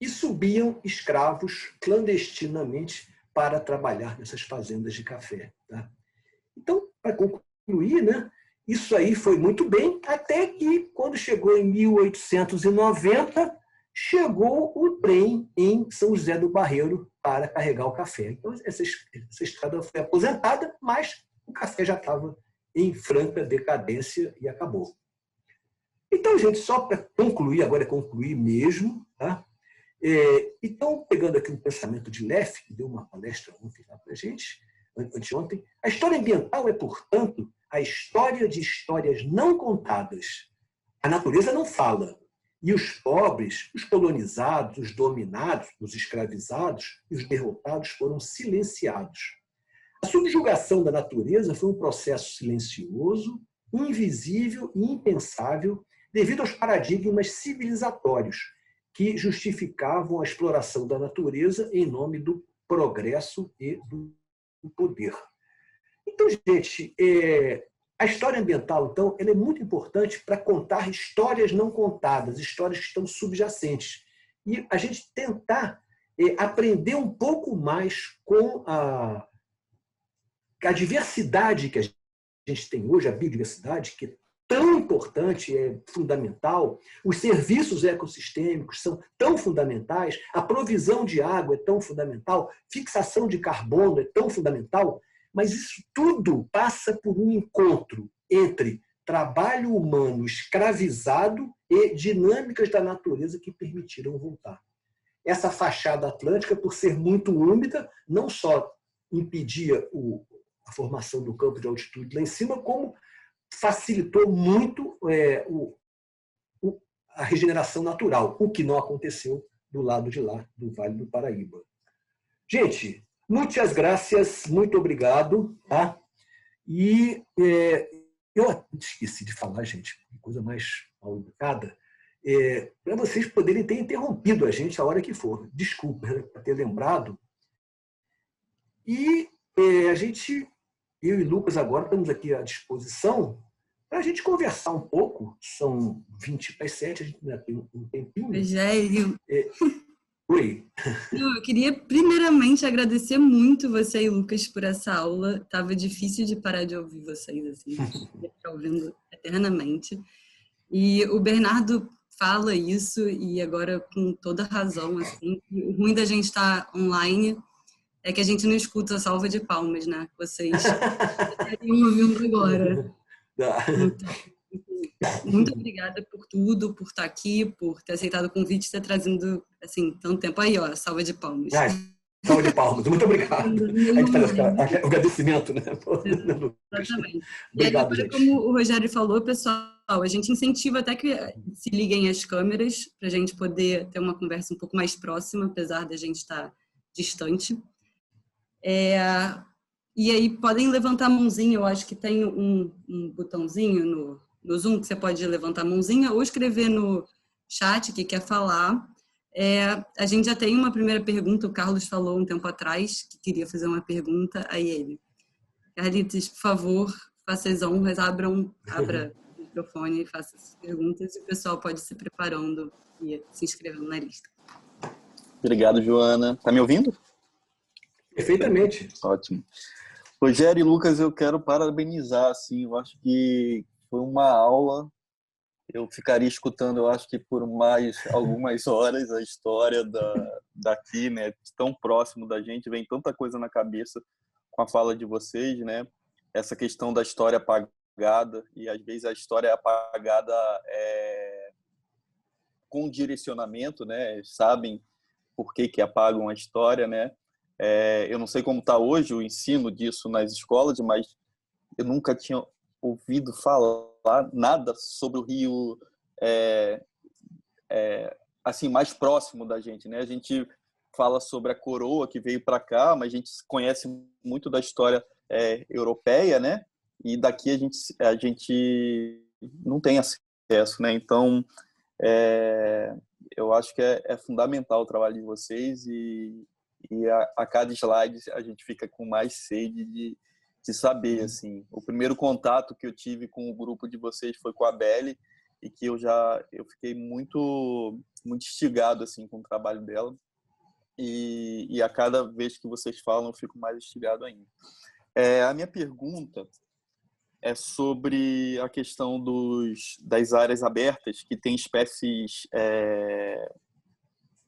e subiam escravos clandestinamente para trabalhar nessas fazendas de café, tá? Então, para concluir, né, isso aí foi muito bem, até que, quando chegou em 1890, chegou o trem em São José do Barreiro para carregar o café. Então, essa estrada foi aposentada, mas o café já estava em franca decadência e acabou. Então, gente, só para concluir, agora é concluir mesmo, tá? Então, pegando aqui um pensamento de Leff, que deu uma palestra ontem lá para a gente, anteontem, a história ambiental é, portanto, a história de histórias não contadas. A natureza não fala. E os pobres, os colonizados, os dominados, os escravizados e os derrotados foram silenciados. A subjugação da natureza foi um processo silencioso, invisível e impensável devido aos paradigmas civilizatórios, que justificavam a exploração da natureza em nome do progresso e do poder. Então, gente, a história ambiental, então, ela é muito importante para contar histórias não contadas, histórias que estão subjacentes. E a gente tentar aprender um pouco mais com a diversidade que a gente tem hoje, a biodiversidade, que é tão importante, é fundamental, os serviços ecossistêmicos são tão fundamentais, a provisão de água é tão fundamental, fixação de carbono é tão fundamental, mas isso tudo passa por um encontro entre trabalho humano escravizado e dinâmicas da natureza que permitiram voltar. Essa fachada atlântica, por ser muito úmida, não só impedia a formação do campo de altitude lá em cima, como facilitou muito a regeneração natural, o que não aconteceu do lado de lá, do Vale do Paraíba. Gente, muitas graças, muito obrigado. Tá? E eu esqueci de falar, gente, coisa mais mal educada, para vocês poderem ter interrompido a gente a hora que for. Desculpa por ter lembrado. E eu e Lucas agora estamos aqui à disposição para a gente conversar um pouco. São 20 para as 7, a gente ainda tem um tempinho. Rogério. Oi. Eu queria primeiramente agradecer muito você e Lucas por essa aula. Estava difícil de parar de ouvir vocês, assim, ficar ouvindo eternamente. E o Bernardo fala isso, e agora com toda razão, assim, o ruim da gente estar online é que a gente não escuta a salva de palmas, né? Vocês estariam ouvindo agora. Muito obrigada por tudo, por estar aqui, por ter aceitado o convite e ter trazido, assim, tanto tempo. Aí, ó, salva de palmas. Salva de palmas, muito obrigado. A gente faz o agradecimento, né? Exatamente. Obrigado, e aí, agora, gente. como o Rogério falou, pessoal, a gente incentiva até que se liguem as câmeras para a gente poder ter uma conversa um pouco mais próxima, apesar da gente estar distante. E aí podem levantar a mãozinha, eu acho que tem um botãozinho no Zoom que você pode levantar a mãozinha ou escrever no chat que quer falar. A gente já tem uma primeira pergunta, o Carlos falou um tempo atrás que queria fazer uma pergunta a ele. Carlitos, por favor, faça as honras, abra o microfone e faça as perguntas e o pessoal pode se preparando e se inscrevendo na lista. Obrigado, Joana. Tá me ouvindo? Perfeitamente. Ótimo. Rogério e Lucas, eu quero parabenizar, assim, eu acho que foi uma aula, eu ficaria escutando, eu acho que por mais algumas horas a história daqui, né, tão próximo da gente, vem tanta coisa na cabeça com a fala de vocês, né, essa questão da história apagada, e às vezes a história é apagada com direcionamento, né, sabem por que apagam a história, né. Eu não sei como está hoje o ensino disso nas escolas, mas eu nunca tinha ouvido falar nada sobre o Rio assim, mais próximo da gente, né? A gente fala sobre a coroa que veio para cá, mas a gente conhece muito da história europeia, né? E daqui a gente não tem acesso, né? Então, eu acho que é fundamental o trabalho de vocês e a cada slide a gente fica com mais sede de saber, assim. O primeiro contato que eu tive com o grupo de vocês foi com a Belle e que eu fiquei muito instigado, assim, com o trabalho dela e a cada vez que vocês falam eu fico mais instigado ainda. A minha pergunta é sobre a questão das áreas abertas que tem espécies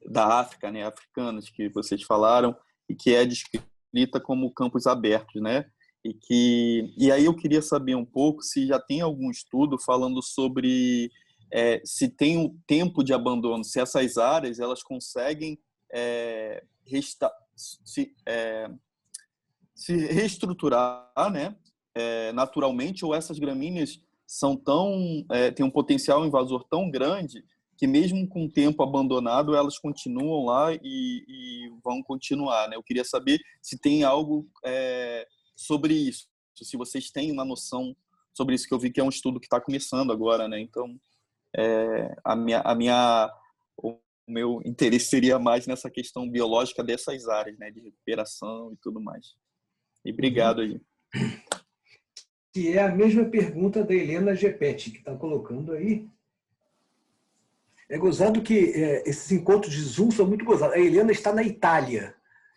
da África, né, africanas, que vocês falaram, e que é descrita como campos abertos, né? E aí eu queria saber um pouco se já tem algum estudo falando sobre se tem um tempo de abandono, se essas áreas elas conseguem se reestruturar, né, naturalmente, ou essas gramíneas têm um potencial invasor tão grande que mesmo com o tempo abandonado, elas continuam lá e vão continuar, né? Eu queria saber se tem algo sobre isso, se vocês têm uma noção sobre isso, que eu vi que é um estudo que está começando agora, né? Então, o meu interesse seria mais nessa questão biológica dessas áreas, né, de recuperação e tudo mais. E obrigado aí. Que é a mesma pergunta da Helena Gepet, que está colocando aí. É gozado que esses encontros de Zoom são muito gozados. A Helena está na Itália.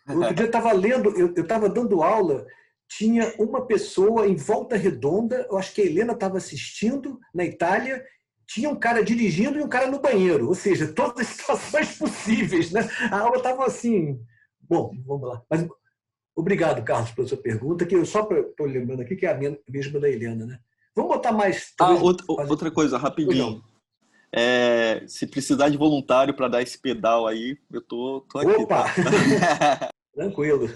Outro dia eu estava lendo, eu estava dando aula, tinha uma pessoa em Volta Redonda, eu acho que a Helena estava assistindo na Itália, tinha um cara dirigindo e um cara no banheiro, ou seja, todas as situações possíveis, né? A aula estava assim. Bom, vamos lá. Mas, obrigado, Carlos, pela sua pergunta, que eu só estou lembrando aqui que é a mesma da Helena, né? Vamos botar mais... Outra coisa, rapidinho. Se precisar de voluntário para dar esse pedal aí, eu tô aqui. Opa! Tá? Tranquilo.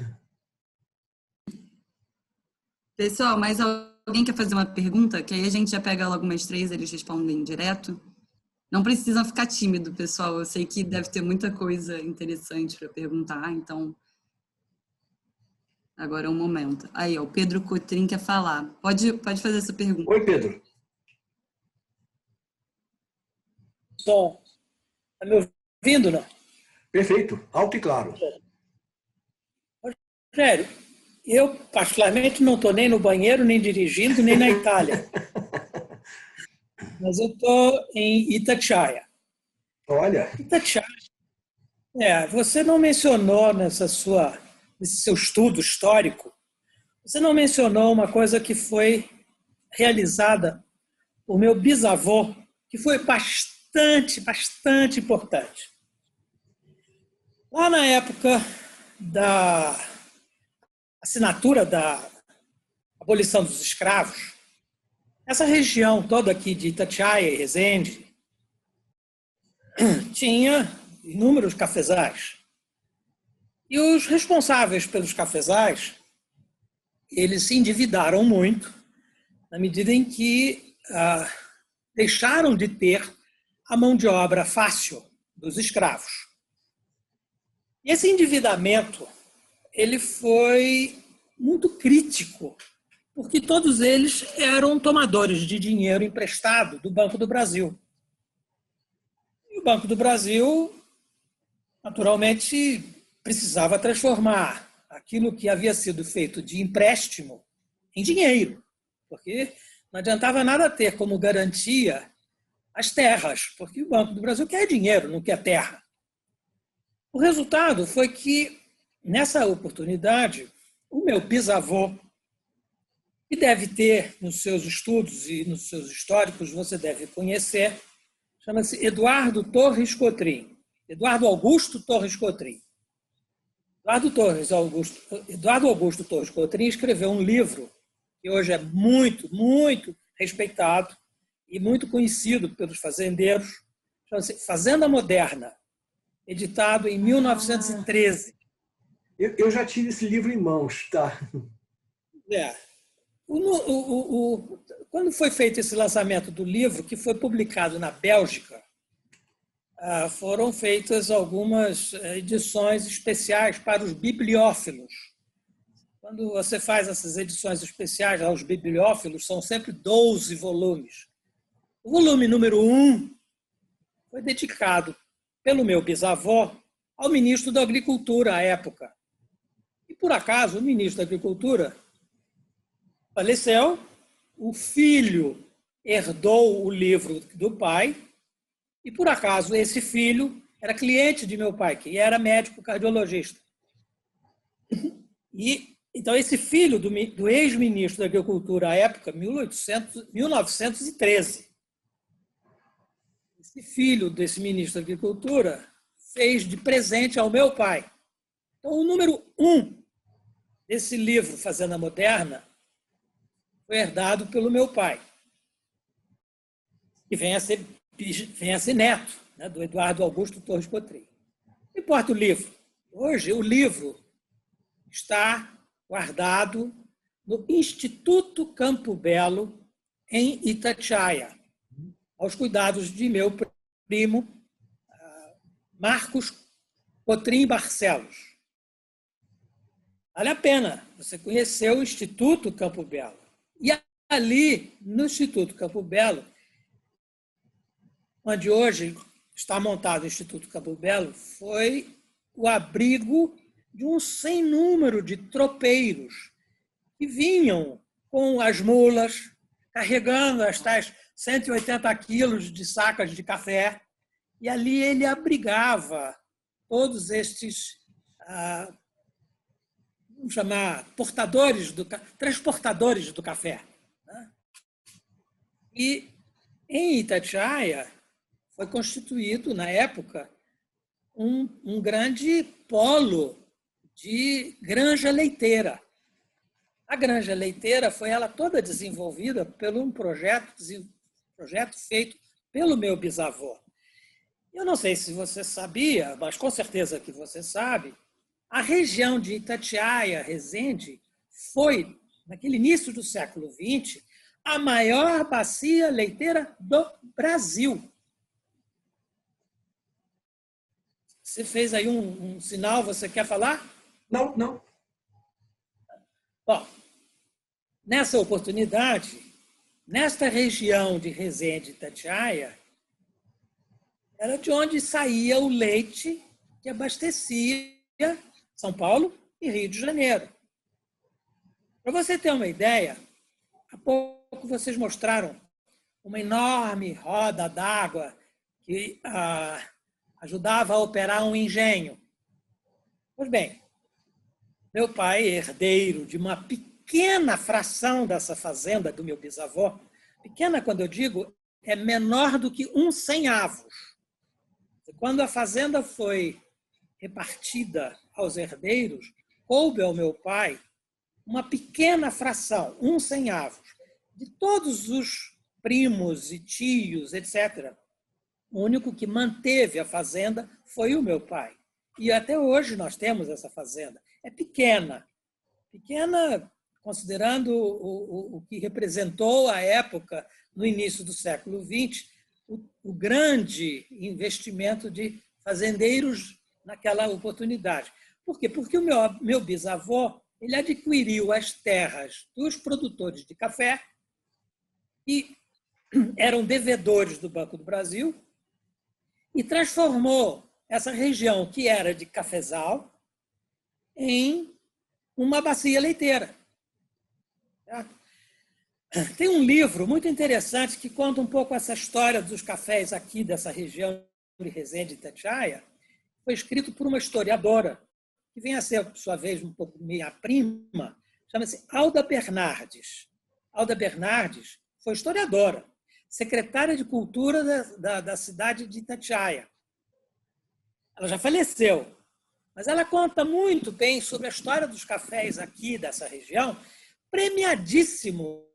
Pessoal, mais alguém quer fazer uma pergunta? Que aí a gente já pega logo umas 3, eles respondem direto. Não precisam ficar tímido, pessoal. Eu sei que deve ter muita coisa interessante para perguntar, então agora é o momento. Aí, ó, o Pedro Cotrim quer falar. Pode fazer essa pergunta. Oi, Pedro. Som. Está me ouvindo, não? Perfeito. Alto e claro. Rogério, eu particularmente não estou nem no banheiro, nem dirigindo, nem na Itália. Mas eu estou em Itatiaia. Olha. Itatiaia. Você não mencionou nesse seu estudo histórico, você não mencionou uma coisa que foi realizada por meu bisavô, que foi bastante importante. Lá na época da assinatura da abolição dos escravos, essa região toda aqui de Itatiaia e Resende tinha inúmeros cafezais. E os responsáveis pelos cafezais, eles se endividaram muito na medida em que deixaram de ter a mão de obra fácil dos escravos. E esse endividamento ele foi muito crítico, porque todos eles eram tomadores de dinheiro emprestado do Banco do Brasil. E o Banco do Brasil, naturalmente, precisava transformar aquilo que havia sido feito de empréstimo em dinheiro, porque não adiantava nada ter como garantia as terras, porque o Banco do Brasil quer dinheiro, não quer terra. O resultado foi que, nessa oportunidade, o meu bisavô, que deve ter nos seus estudos e nos seus históricos, você deve conhecer, chama-se Eduardo Torres Cotrim, Eduardo Augusto Torres Cotrim. Eduardo Augusto Torres Cotrim escreveu um livro que hoje é muito respeitado e muito conhecido pelos fazendeiros, chama-se Fazenda Moderna, editado em 1913. Eu já tive esse livro em mãos, tá? Quando foi feito esse lançamento do livro, que foi publicado na Bélgica, foram feitas algumas edições especiais para os bibliófilos. Quando você faz essas edições especiais aos bibliófilos, são sempre 12 volumes. O volume número 1 foi dedicado pelo meu bisavô ao ministro da Agricultura à época. E, por acaso, o ministro da Agricultura faleceu, o filho herdou o livro do pai, e, por acaso, esse filho era cliente de meu pai, que era médico cardiologista. E, então, esse filho do ex-ministro da Agricultura à época, 1913, esse filho desse ministro da Agricultura fez de presente ao meu pai. Então, o número 1 desse livro, Fazenda Moderna, foi herdado pelo meu pai, que vem a ser neto, né, do Eduardo Augusto Torres Cotrim. Não importa o livro. Hoje, o livro está guardado no Instituto Campo Belo, em Itatiaia, aos cuidados de meu primo, Marcos Cotrim Barcelos. Vale a pena você conhecer o Instituto Campo Belo. E ali, no Instituto Campo Belo, onde hoje está montado o Instituto Campo Belo foi o abrigo de um sem número de tropeiros que vinham com as mulas, carregando as tais 180 quilos de sacas de café, e ali ele abrigava todos estes, vamos chamar, transportadores do café. E em Itatiaia foi constituído, na época, um grande polo de granja leiteira. A granja leiteira foi ela toda desenvolvida por um projeto feito pelo meu bisavô. Eu não sei se você sabia, mas com certeza que você sabe, a região de Itatiaia, Resende, foi, naquele início do século XX, a maior bacia leiteira do Brasil. Você fez aí um sinal, você quer falar? Não, não. Bom, nessa oportunidade, nesta região de Resende e Itatiaia, era de onde saía o leite que abastecia São Paulo e Rio de Janeiro. Para você ter uma ideia, há pouco vocês mostraram uma enorme roda d'água que ajudava a operar um engenho. Pois bem, meu pai, herdeiro de uma pequena fração dessa fazenda do meu bisavô, pequena, quando eu digo, é menor do que 1/100. Quando a fazenda foi repartida aos herdeiros, coube ao meu pai uma pequena fração, 1/100, de todos os primos e tios, etc. O único que manteve a fazenda foi o meu pai. E até hoje nós temos essa fazenda. É pequena, considerando o que representou a época, no início do século XX, o grande investimento de fazendeiros naquela oportunidade. Por quê? Porque o meu bisavô ele adquiriu as terras dos produtores de café, que eram devedores do Banco do Brasil, e transformou essa região, que era de cafezal, em uma bacia leiteira. Tem um livro muito interessante que conta um pouco essa história dos cafés aqui dessa região de Resende e Itatiaia. Foi escrito por uma historiadora, que vem a ser, por sua vez, um pouco minha prima, chama-se Alda Bernardes. Alda Bernardes foi historiadora, secretária de Cultura da cidade de Itatiaia. Ela já faleceu, mas ela conta muito bem sobre a história dos cafés aqui dessa região, premiadíssimo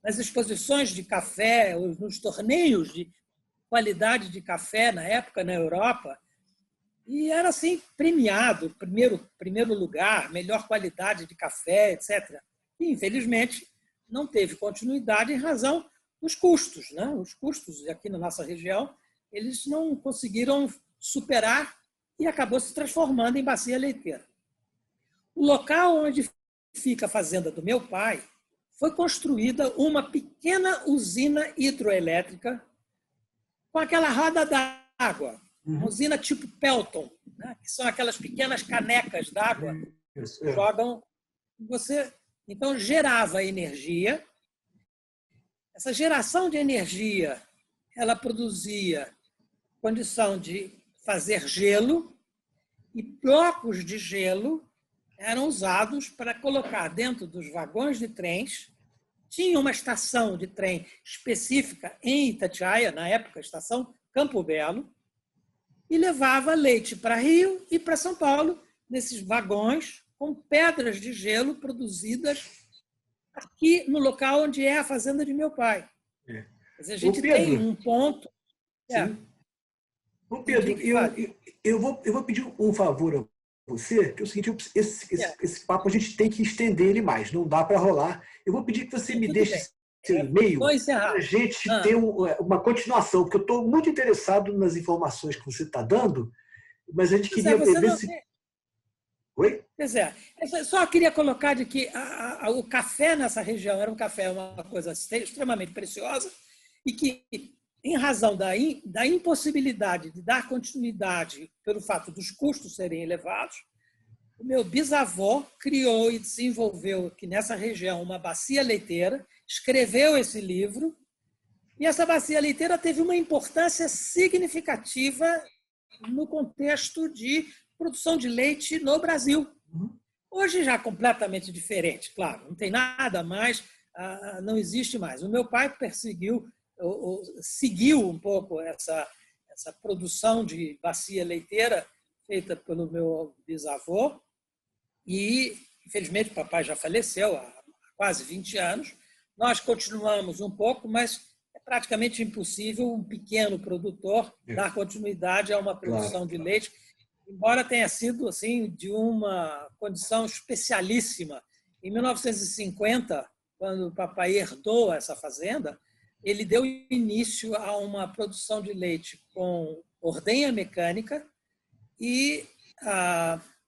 nas exposições de café, nos torneios de qualidade de café na época na Europa, e era assim premiado, primeiro lugar, melhor qualidade de café, etc. E, infelizmente, não teve continuidade em razão dos custos, né? Os custos aqui na nossa região, eles não conseguiram superar e acabou se transformando em bacia leiteira. O local onde fica a fazenda do meu pai foi construída uma pequena usina hidroelétrica com aquela roda d'água, uma usina tipo Pelton, né? Que são aquelas pequenas canecas d'água que jogam você. Então, gerava energia. Essa geração de energia ela produzia condição de fazer gelo, e blocos de gelo eram usados para colocar dentro dos vagões de trens. Tinha uma estação de trem específica em Itatiaia, na época, a estação Campo Belo, e levava leite para Rio e para São Paulo, nesses vagões com pedras de gelo produzidas aqui no local onde é a fazenda de meu pai. Quer dizer, a gente tem um ponto... Ô Pedro, eu vou pedir um favor a você, que é o seguinte, esse papo a gente tem que estender ele mais, não dá para rolar. Eu vou pedir que você me deixe seu e-mail para a gente ter uma continuação, porque eu estou muito interessado nas informações que você está dando, mas a gente queria ver se... Oi? Pois é. Eu só queria colocar de que o café nessa região era uma coisa extremamente preciosa e que em razão da impossibilidade de dar continuidade pelo fato dos custos serem elevados, o meu bisavô criou e desenvolveu aqui nessa região uma bacia leiteira, escreveu esse livro, e essa bacia leiteira teve uma importância significativa no contexto de produção de leite no Brasil. Hoje já completamente diferente, claro, não tem nada mais, não existe mais. O meu pai seguiu um pouco essa produção de bacia leiteira feita pelo meu bisavô e, infelizmente, o papai já faleceu há quase 20 anos. Nós continuamos um pouco, mas é praticamente impossível um pequeno produtor dar continuidade a uma produção de leite, embora tenha sido assim de uma condição especialíssima. Em 1950, quando o papai herdou essa fazenda, ele deu início a uma produção de leite com ordenha mecânica e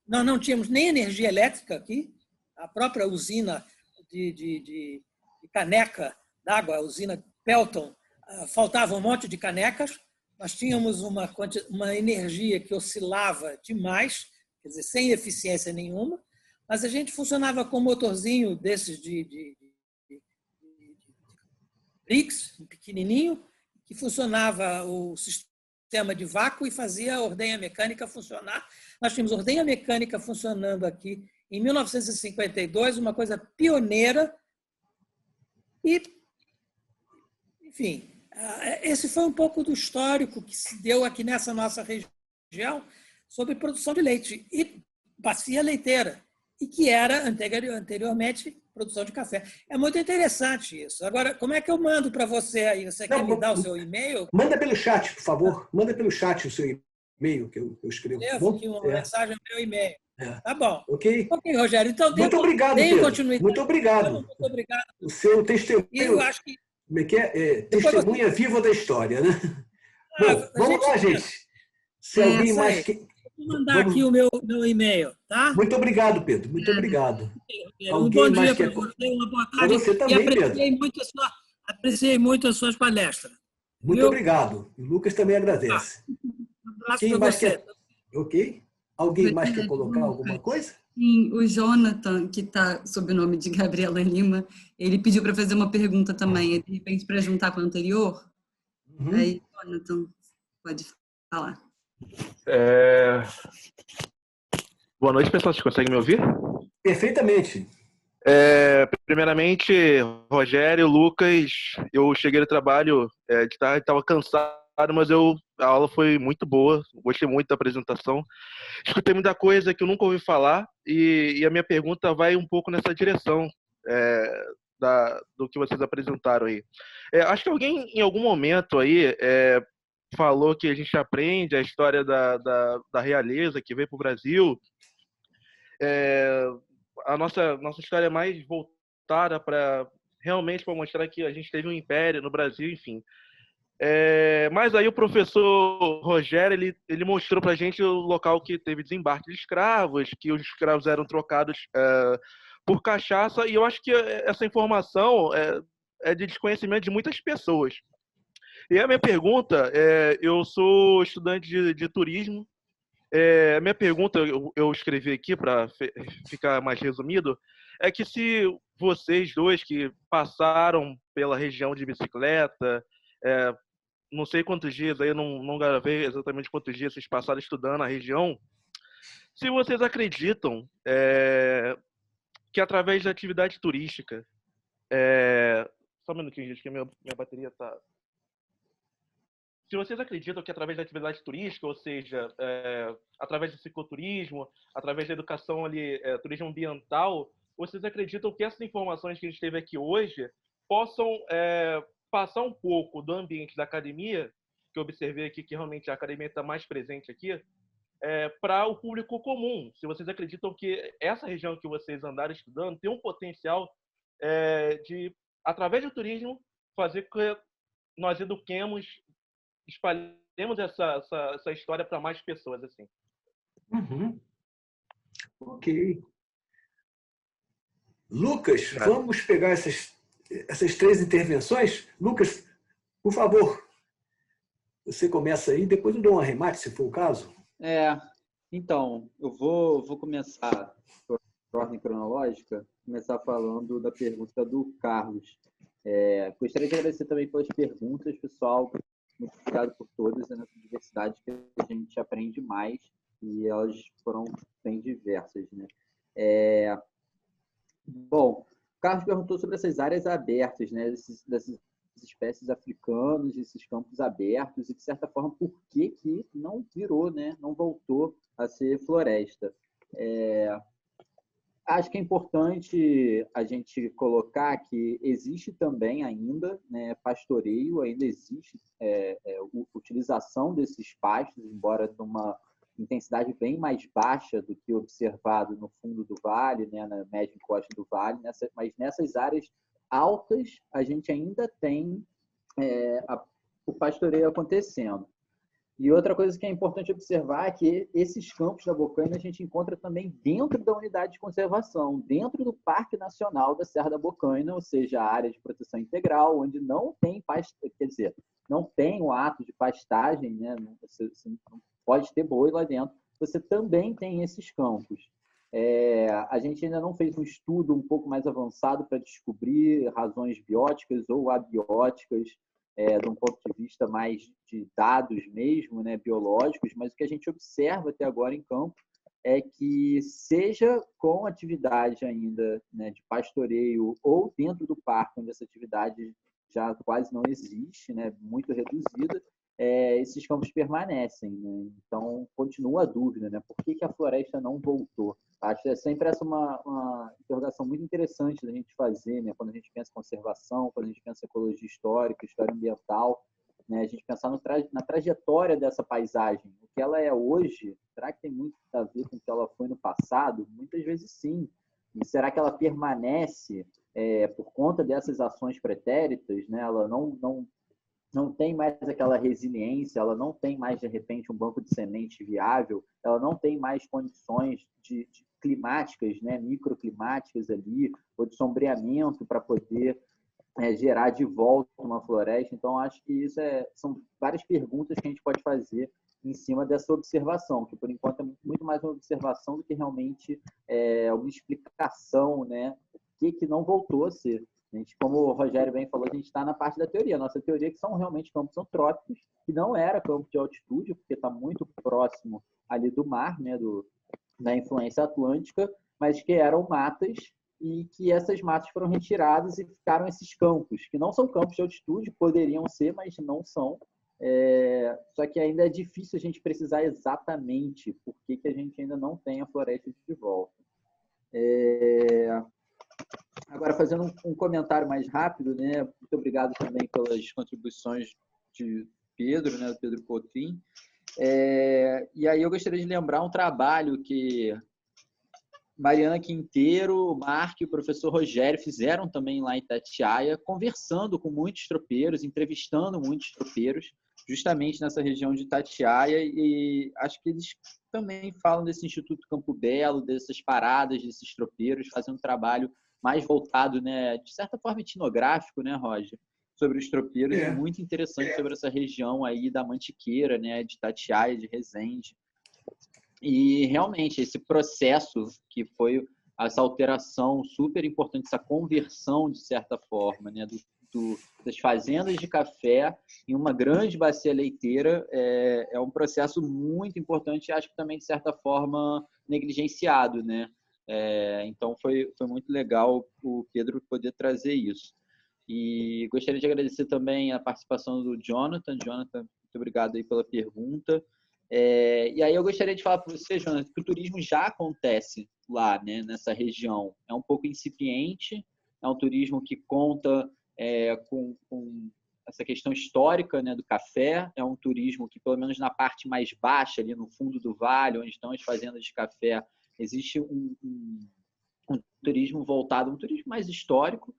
nós não tínhamos nem energia elétrica aqui. A própria usina de caneca d'água, a usina Pelton, faltava um monte de canecas. Nós tínhamos uma energia que oscilava demais, quer dizer, sem eficiência nenhuma, mas a gente funcionava com um motorzinho desses de Brix, pequenininho, que funcionava o sistema de vácuo e fazia a ordenha mecânica funcionar. Nós tínhamos ordenha mecânica funcionando aqui em 1952, uma coisa pioneira. E, enfim, esse foi um pouco do histórico que se deu aqui nessa nossa região sobre produção de leite e bacia leiteira, e que era anteriormente produção de café. É muito interessante isso. Agora, como é que eu mando para você aí? Você quer me dar o seu e-mail? Manda pelo chat, por favor. Manda pelo chat o seu e-mail que eu escrevo. Levo aqui uma mensagem no meu e-mail. Tá bom. Ok, Rogério. Então, muito obrigado, Pedro. Continuidade. Muito obrigado. Muito obrigado. O seu testemunho. Eu acho que testemunha viva da história, né? Bom, vamos lá, gente. Se alguém mais... Vou mandar aqui o meu e-mail, tá? Muito obrigado, Pedro. Muito obrigado. Um bom dia para você, uma boa tarde. Para você também, apreciei muito as suas palestras. Muito obrigado. O Lucas também agradece. Um abraço para você. Ok? Alguém mais quer colocar alguma coisa? Sim, o Jonathan, que está sob o nome de Gabriela Lima, ele pediu para fazer uma pergunta também, de repente para juntar com o anterior. Aí, Jonathan, pode falar. Boa noite, pessoal. Vocês conseguem me ouvir? Perfeitamente. Primeiramente, Rogério, Lucas, eu cheguei no trabalho de tarde, estava cansado, mas a aula foi muito boa, gostei muito da apresentação. Escutei muita coisa que eu nunca ouvi falar e a minha pergunta vai um pouco nessa direção do que vocês apresentaram aí. Acho que alguém, em algum momento aí, falou que a gente aprende a história da realeza que veio para o Brasil. A nossa história é mais voltada realmente para mostrar que a gente teve um império no Brasil, enfim. Mas aí o professor Rogério, ele mostrou para a gente o local que teve desembarque de escravos, que os escravos eram trocados por cachaça, e eu acho que essa informação é de desconhecimento de muitas pessoas. E a minha pergunta, eu sou estudante de turismo, a minha pergunta, eu escrevi aqui para ficar mais resumido, é que se vocês dois que passaram pela região de bicicleta, não sei quantos dias, aí eu não gravei exatamente quantos dias vocês passaram estudando a região, se vocês acreditam que através da atividade turística, só um minutinho, gente, que minha bateria está... Se vocês acreditam que através da atividade turística, ou seja, através do cicloturismo, através da educação ali, turismo ambiental, vocês acreditam que essas informações que a gente teve aqui hoje possam passar um pouco do ambiente da academia, que eu observei aqui que realmente a academia está mais presente aqui, para o público comum? Se vocês acreditam que essa região que vocês andaram estudando tem um potencial de, através do turismo, fazer com que nós eduquemos, espalhemos essa história para mais pessoas, assim. Ok. Lucas, vamos pegar essas três intervenções? Lucas, por favor, Você começa aí, depois eu dou um arremate, se for o caso. Então, eu vou começar por ordem cronológica, começar falando da pergunta do Carlos. Gostaria de agradecer também pelas perguntas, pessoal. Muito obrigado por todas, nessa diversidade que a gente aprende mais, e elas foram bem diversas, né? Bom, o Carlos perguntou sobre essas áreas abertas, né? Dessas espécies africanas, esses campos abertos, e de certa forma, por que não virou, né? Não voltou a ser floresta. Acho que é importante a gente colocar que existe também ainda, né, pastoreio, ainda existe utilização desses pastos, embora numa intensidade bem mais baixa do que observado no fundo do vale, né, na média encosta do vale, mas nessas áreas altas a gente ainda tem o pastoreio acontecendo. E outra coisa que é importante observar é que esses campos da Bocaina a gente encontra também dentro da unidade de conservação, dentro do Parque Nacional da Serra da Bocaina, ou seja, a área de proteção integral, onde não tem não tem o ato de pastagem, né? Você não pode ter boi lá dentro, você também tem esses campos. A gente ainda não fez um estudo um pouco mais avançado para descobrir razões bióticas ou abióticas, de um ponto de vista mais de dados mesmo, né, biológicos, mas o que a gente observa até agora em campo é que, seja com atividade ainda, né, de pastoreio ou dentro do parque, onde essa atividade já quase não existe, né, muito reduzida, esses campos permanecem, né? Então, continua a dúvida, né? Por que a floresta não voltou? Acho que sempre essa uma interrogação muito interessante da gente fazer, né? Quando a gente pensa em conservação, quando a gente pensa em ecologia histórica, história ambiental, né? A gente pensar na trajetória dessa paisagem. O que ela é hoje, será que tem muito a ver com o que ela foi no passado? Muitas vezes sim. E será que ela permanece por conta dessas ações pretéritas, né? Ela não tem mais aquela resiliência, ela não tem mais, de repente, um banco de semente viável, ela não tem mais condições de climáticas, né, microclimáticas ali, ou de sombreamento para poder gerar de volta uma floresta. Então, acho que isso são várias perguntas que a gente pode fazer em cima dessa observação, que, por enquanto, é muito mais uma observação do que realmente uma explicação, né, que não voltou a ser. A gente, como o Rogério bem falou, a gente está na parte da teoria. A nossa teoria é que são realmente campos antrópicos, que não era campo de altitude, porque está muito próximo ali do mar, né, da influência atlântica, mas que eram matas, e que essas matas foram retiradas e ficaram esses campos, que não são campos de altitude, poderiam ser, mas não são. Só que ainda é difícil a gente precisar exatamente por que a gente ainda não tem a floresta de volta. Agora, fazendo um comentário mais rápido, né? Muito obrigado também pelas contribuições de Pedro, né? Do Pedro Coutinho. E aí eu gostaria de lembrar um trabalho que Mariana Quinteiro, o Marco e o professor Rogério fizeram também lá em Itatiaia, conversando com muitos tropeiros, entrevistando muitos tropeiros, justamente nessa região de Itatiaia, e acho que eles também falam desse Instituto Campo Belo, dessas paradas desses tropeiros, fazendo um trabalho mais voltado, né, de certa forma etnográfico, né, Roger, sobre os tropeiros, e muito interessante sobre essa região aí da Mantiqueira, né, de Itatiaia, de Resende. E realmente esse processo que foi essa alteração super importante, essa conversão de certa forma, né, das fazendas de café em uma grande bacia leiteira, é um processo muito importante, e acho que também de certa forma negligenciado, né? Então foi muito legal o Pedro poder trazer isso. E gostaria de agradecer também a participação do Jonathan. Jonathan, muito obrigado aí pela pergunta. E aí eu gostaria de falar para você, Jonathan, que o turismo já acontece lá, né, nessa região. É um pouco incipiente, é um turismo que conta com essa questão histórica, né, do café, é um turismo que, pelo menos na parte mais baixa, ali no fundo do vale, onde estão as fazendas de café, existe um turismo voltado, um turismo mais histórico.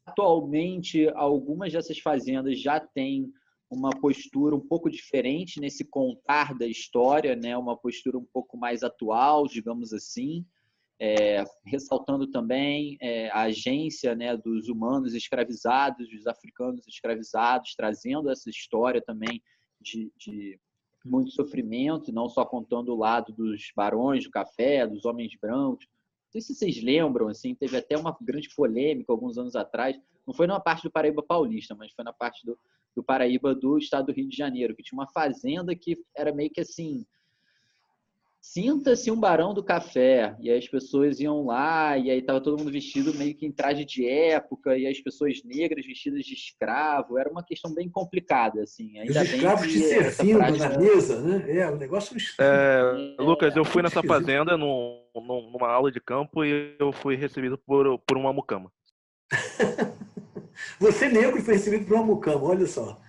Atualmente, algumas dessas fazendas já têm uma postura um pouco diferente nesse contar da história, né? Uma postura um pouco mais atual, digamos assim. ressaltando também a agência, né, dos humanos escravizados, dos africanos escravizados, trazendo essa história também de muito sofrimento, não só contando o lado dos barões do café, dos homens brancos. Não sei se vocês lembram, assim, teve até uma grande polêmica alguns anos atrás, não foi na parte do Paraíba Paulista, mas foi na parte do Paraíba do estado do Rio de Janeiro, que tinha uma fazenda que era meio que assim, sinta-se um barão do café, e aí as pessoas iam lá, e aí estava todo mundo vestido meio que em traje de época, e as pessoas negras vestidas de escravo, era uma questão bem complicada, assim. Ainda os escravos te servindo prática... na mesa, né? O negócio... Lucas, eu fui nessa fazenda numa aula de campo e eu fui recebido por uma mucama. Você negro foi recebido por uma mucama, olha só.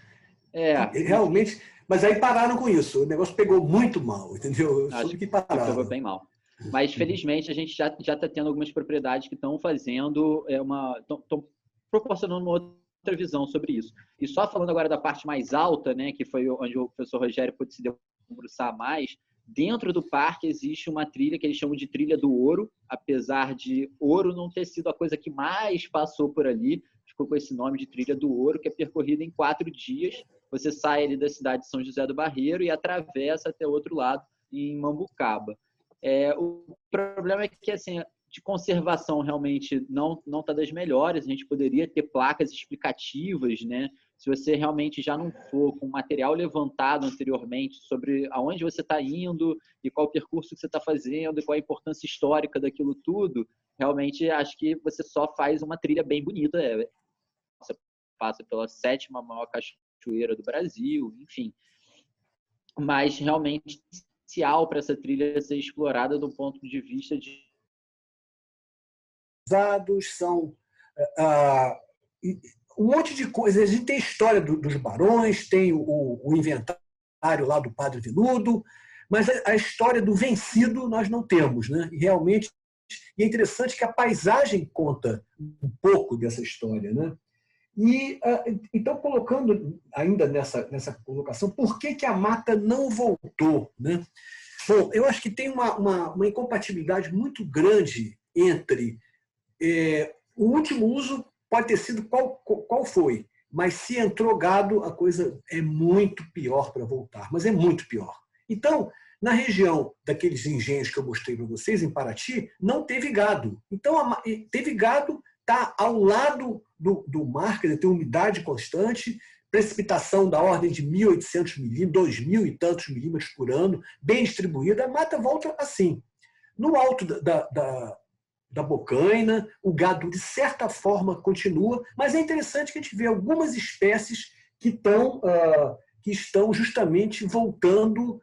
Realmente... Mas aí pararam com isso. O negócio pegou muito mal, entendeu? Eu soube que pararam. Pegou bem mal. Mas, felizmente, a gente já está tendo algumas propriedades que estão fazendo estão proporcionando uma outra visão sobre isso. E só falando agora da parte mais alta, né, que foi onde o professor Rogério pôde se debruçar mais, dentro do parque existe uma trilha que eles chamam de Trilha do Ouro, apesar de ouro não ter sido a coisa que mais passou por ali, ficou com esse nome de Trilha do Ouro, que é percorrida em 4 dias. Você sai ali da cidade de São José do Barreiro e atravessa até o outro lado, em Mambucaba. O problema é que, assim, de conservação realmente não está das melhores. A gente poderia ter placas explicativas, né? Se você realmente já não for com material levantado anteriormente sobre aonde você está indo e qual o percurso que você está fazendo e qual a importância histórica daquilo tudo, realmente acho que você só faz uma trilha bem bonita. Você passa pela 7ª maior cachoeira do Brasil, enfim. Mas realmente essencial para essa trilha ser explorada do ponto de vista de... São um monte de coisas. A gente tem a história dos barões, tem o inventário lá do Padre Veludo, mas a história do vencido nós não temos, né? E realmente, e é interessante que a paisagem conta um pouco dessa história, né? E então, colocando ainda nessa colocação, por que a mata não voltou, né? Bom, eu acho que tem uma incompatibilidade muito grande entre o último uso pode ter sido qual foi, mas se entrou gado, a coisa é muito pior para voltar, mas é muito pior. Então, na região daqueles engenhos que eu mostrei para vocês, em Paraty, não teve gado. Então, teve gado, está ao lado do mar, quer dizer, tem umidade constante, precipitação da ordem de 1.800 milímetros, 2.000 e tantos milímetros por ano, bem distribuída, a mata volta assim. No alto da Bocaina, o gado, de certa forma, continua, mas é interessante que a gente vê algumas espécies que estão justamente voltando,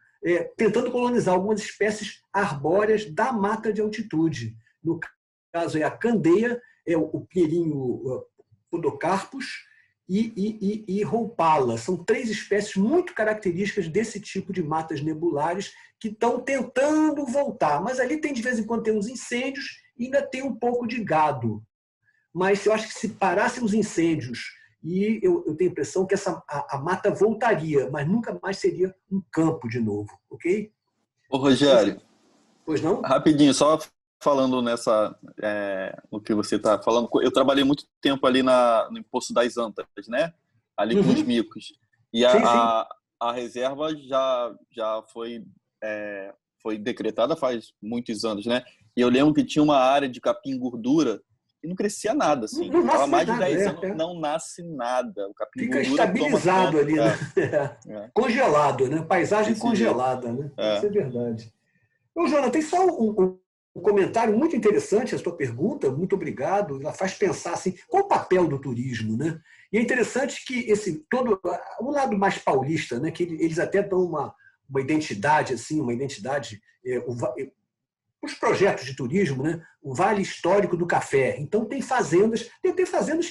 tentando colonizar algumas espécies arbóreas da mata de altitude. No caso, é a candeia, o pinheirinho podocarpus e roupala. São 3 espécies muito características desse tipo de matas nebulares que estão tentando voltar. Mas ali tem, de vez em quando, tem uns incêndios e ainda tem um pouco de gado. Mas eu acho que se parassem os incêndios, e eu tenho a impressão que a mata voltaria, mas nunca mais seria um campo de novo, ok? Ô, Rogério. Pois não? Rapidinho, só falando no que você está falando, eu trabalhei muito tempo ali no Poço das Antas, né? Ali com os micos. E a reserva já foi decretada faz muitos anos, né? E eu lembro que tinha uma área de capim-gordura e não crescia nada, assim. Não nasce mais de nada, 10 anos, não nasce nada. O capim-gordura fica estabilizado ali, né? Congelado, né? Paisagem Desse congelada, jeito. né? Isso é verdade. Ô, Jonas, tem só um comentário muito interessante, a sua pergunta, muito obrigado. Ela faz pensar assim, qual o papel do turismo, né? E é interessante que o lado mais paulista, né, que eles até dão uma identidade, assim, os projetos de turismo, né, o Vale Histórico do Café. Então tem fazendas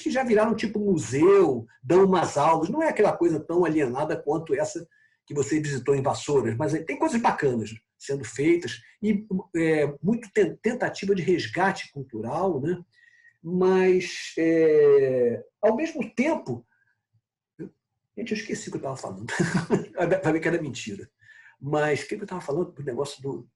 que já viraram tipo museu, dão umas aulas, não é aquela coisa tão alienada quanto essa que você visitou em Vassouras, mas tem coisas bacanas sendo feitas e muito tentativa de resgate cultural, né? Mas, ao mesmo tempo... Gente, eu esqueci o que eu estava falando. Vai ver que era mentira. Mas o que eu estava falando do negócio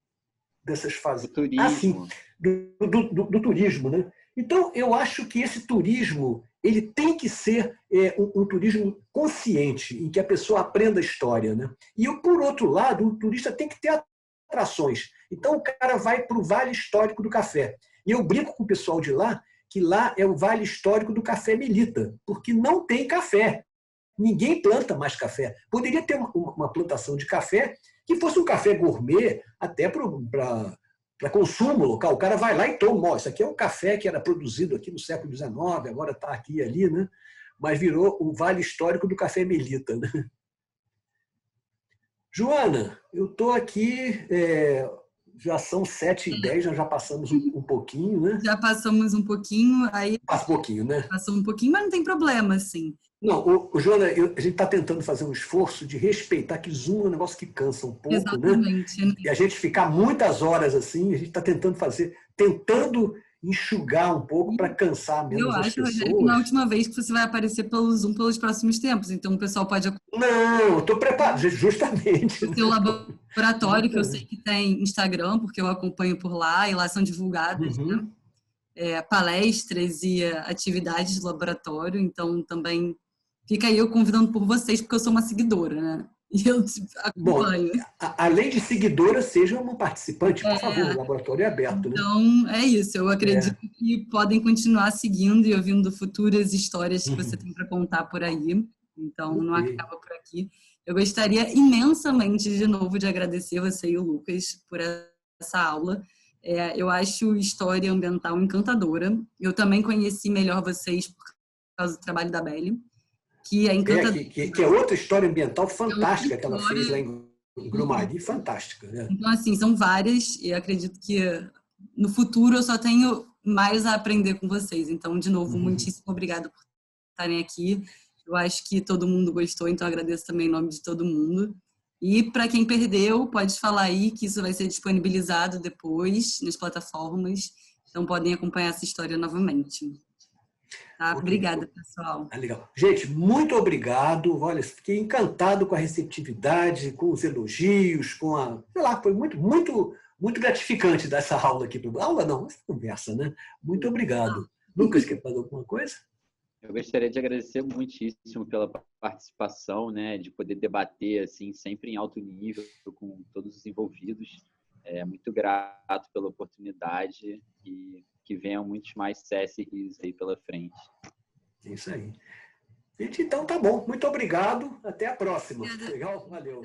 dessas fases. Do turismo. Do turismo, né? Então, eu acho que esse turismo ele tem que ser um turismo consciente, em que a pessoa aprenda a história, né? E, por outro lado, o turista tem que ter atrações. Então, o cara vai para o Vale Histórico do Café. E eu brinco com o pessoal de lá, que lá é o Vale Histórico do Café Melita, porque não tem café. Ninguém planta mais café. Poderia ter uma plantação de café que fosse um café gourmet, até para consumo local. O cara vai lá e toma. Ó, isso aqui é um café que era produzido aqui no século XIX, agora está aqui e ali, né? Mas virou o Vale Histórico do Café Melita. Né? Joana, eu estou aqui, já são 7h10, nós já passamos um pouquinho, né? Já passamos um pouquinho, aí... Passa um pouquinho, né? Passou um pouquinho, mas não tem problema, assim. Não, Joana, a gente está tentando fazer um esforço de respeitar que Zoom é um negócio que cansa um pouco, Exatamente, né? E a gente ficar muitas horas assim, a gente está tentando enxugar um pouco para cansar menos as pessoas. Eu acho, Rogério, que na última vez que você vai aparecer pelo Zoom pelos próximos tempos, então o pessoal pode... Não, eu estou preparado, justamente. O seu laboratório, que eu sei que tem Instagram, porque eu acompanho por lá, e lá são divulgadas, né? Palestras e atividades do laboratório, então também fica aí eu convidando por vocês, porque eu sou uma seguidora, né? E eu acompanho. Bom, além de seguidora, seja uma participante, por favor, o laboratório é aberto. Então, né? é isso, eu acredito que podem continuar seguindo e ouvindo futuras histórias que você tem para contar por aí, então não acaba por aqui. Eu gostaria imensamente, de novo, de agradecer você e o Lucas por essa aula. Eu acho história ambiental encantadora. Eu também conheci melhor vocês por causa do trabalho da Beli, que é encantadora. Que é outra história ambiental fantástica que ela fez lá em Grumari, fantástica. Né? Então, assim, são várias e acredito que no futuro eu só tenho mais a aprender com vocês. Então, de novo, muitíssimo obrigada por estarem aqui. Eu acho que todo mundo gostou, então agradeço também em nome de todo mundo. E para quem perdeu, pode falar aí que isso vai ser disponibilizado depois nas plataformas. Então podem acompanhar essa história novamente. Tá? Okay. Obrigada, pessoal. Legal. Gente, muito obrigado. Olha, fiquei encantado com a receptividade, com os elogios, com a... Sei lá, foi muito gratificante dar essa aula aqui. Aula não, essa conversa, né? Muito obrigado. Lucas, quer fazer alguma coisa? Eu gostaria de agradecer muitíssimo pela participação, né, de poder debater assim sempre em alto nível com todos os envolvidos. Muito grato pela oportunidade e que venham muitos mais CSRs aí pela frente. É isso aí. Gente, então tá bom. Muito obrigado. Até a próxima. Legal? Valeu.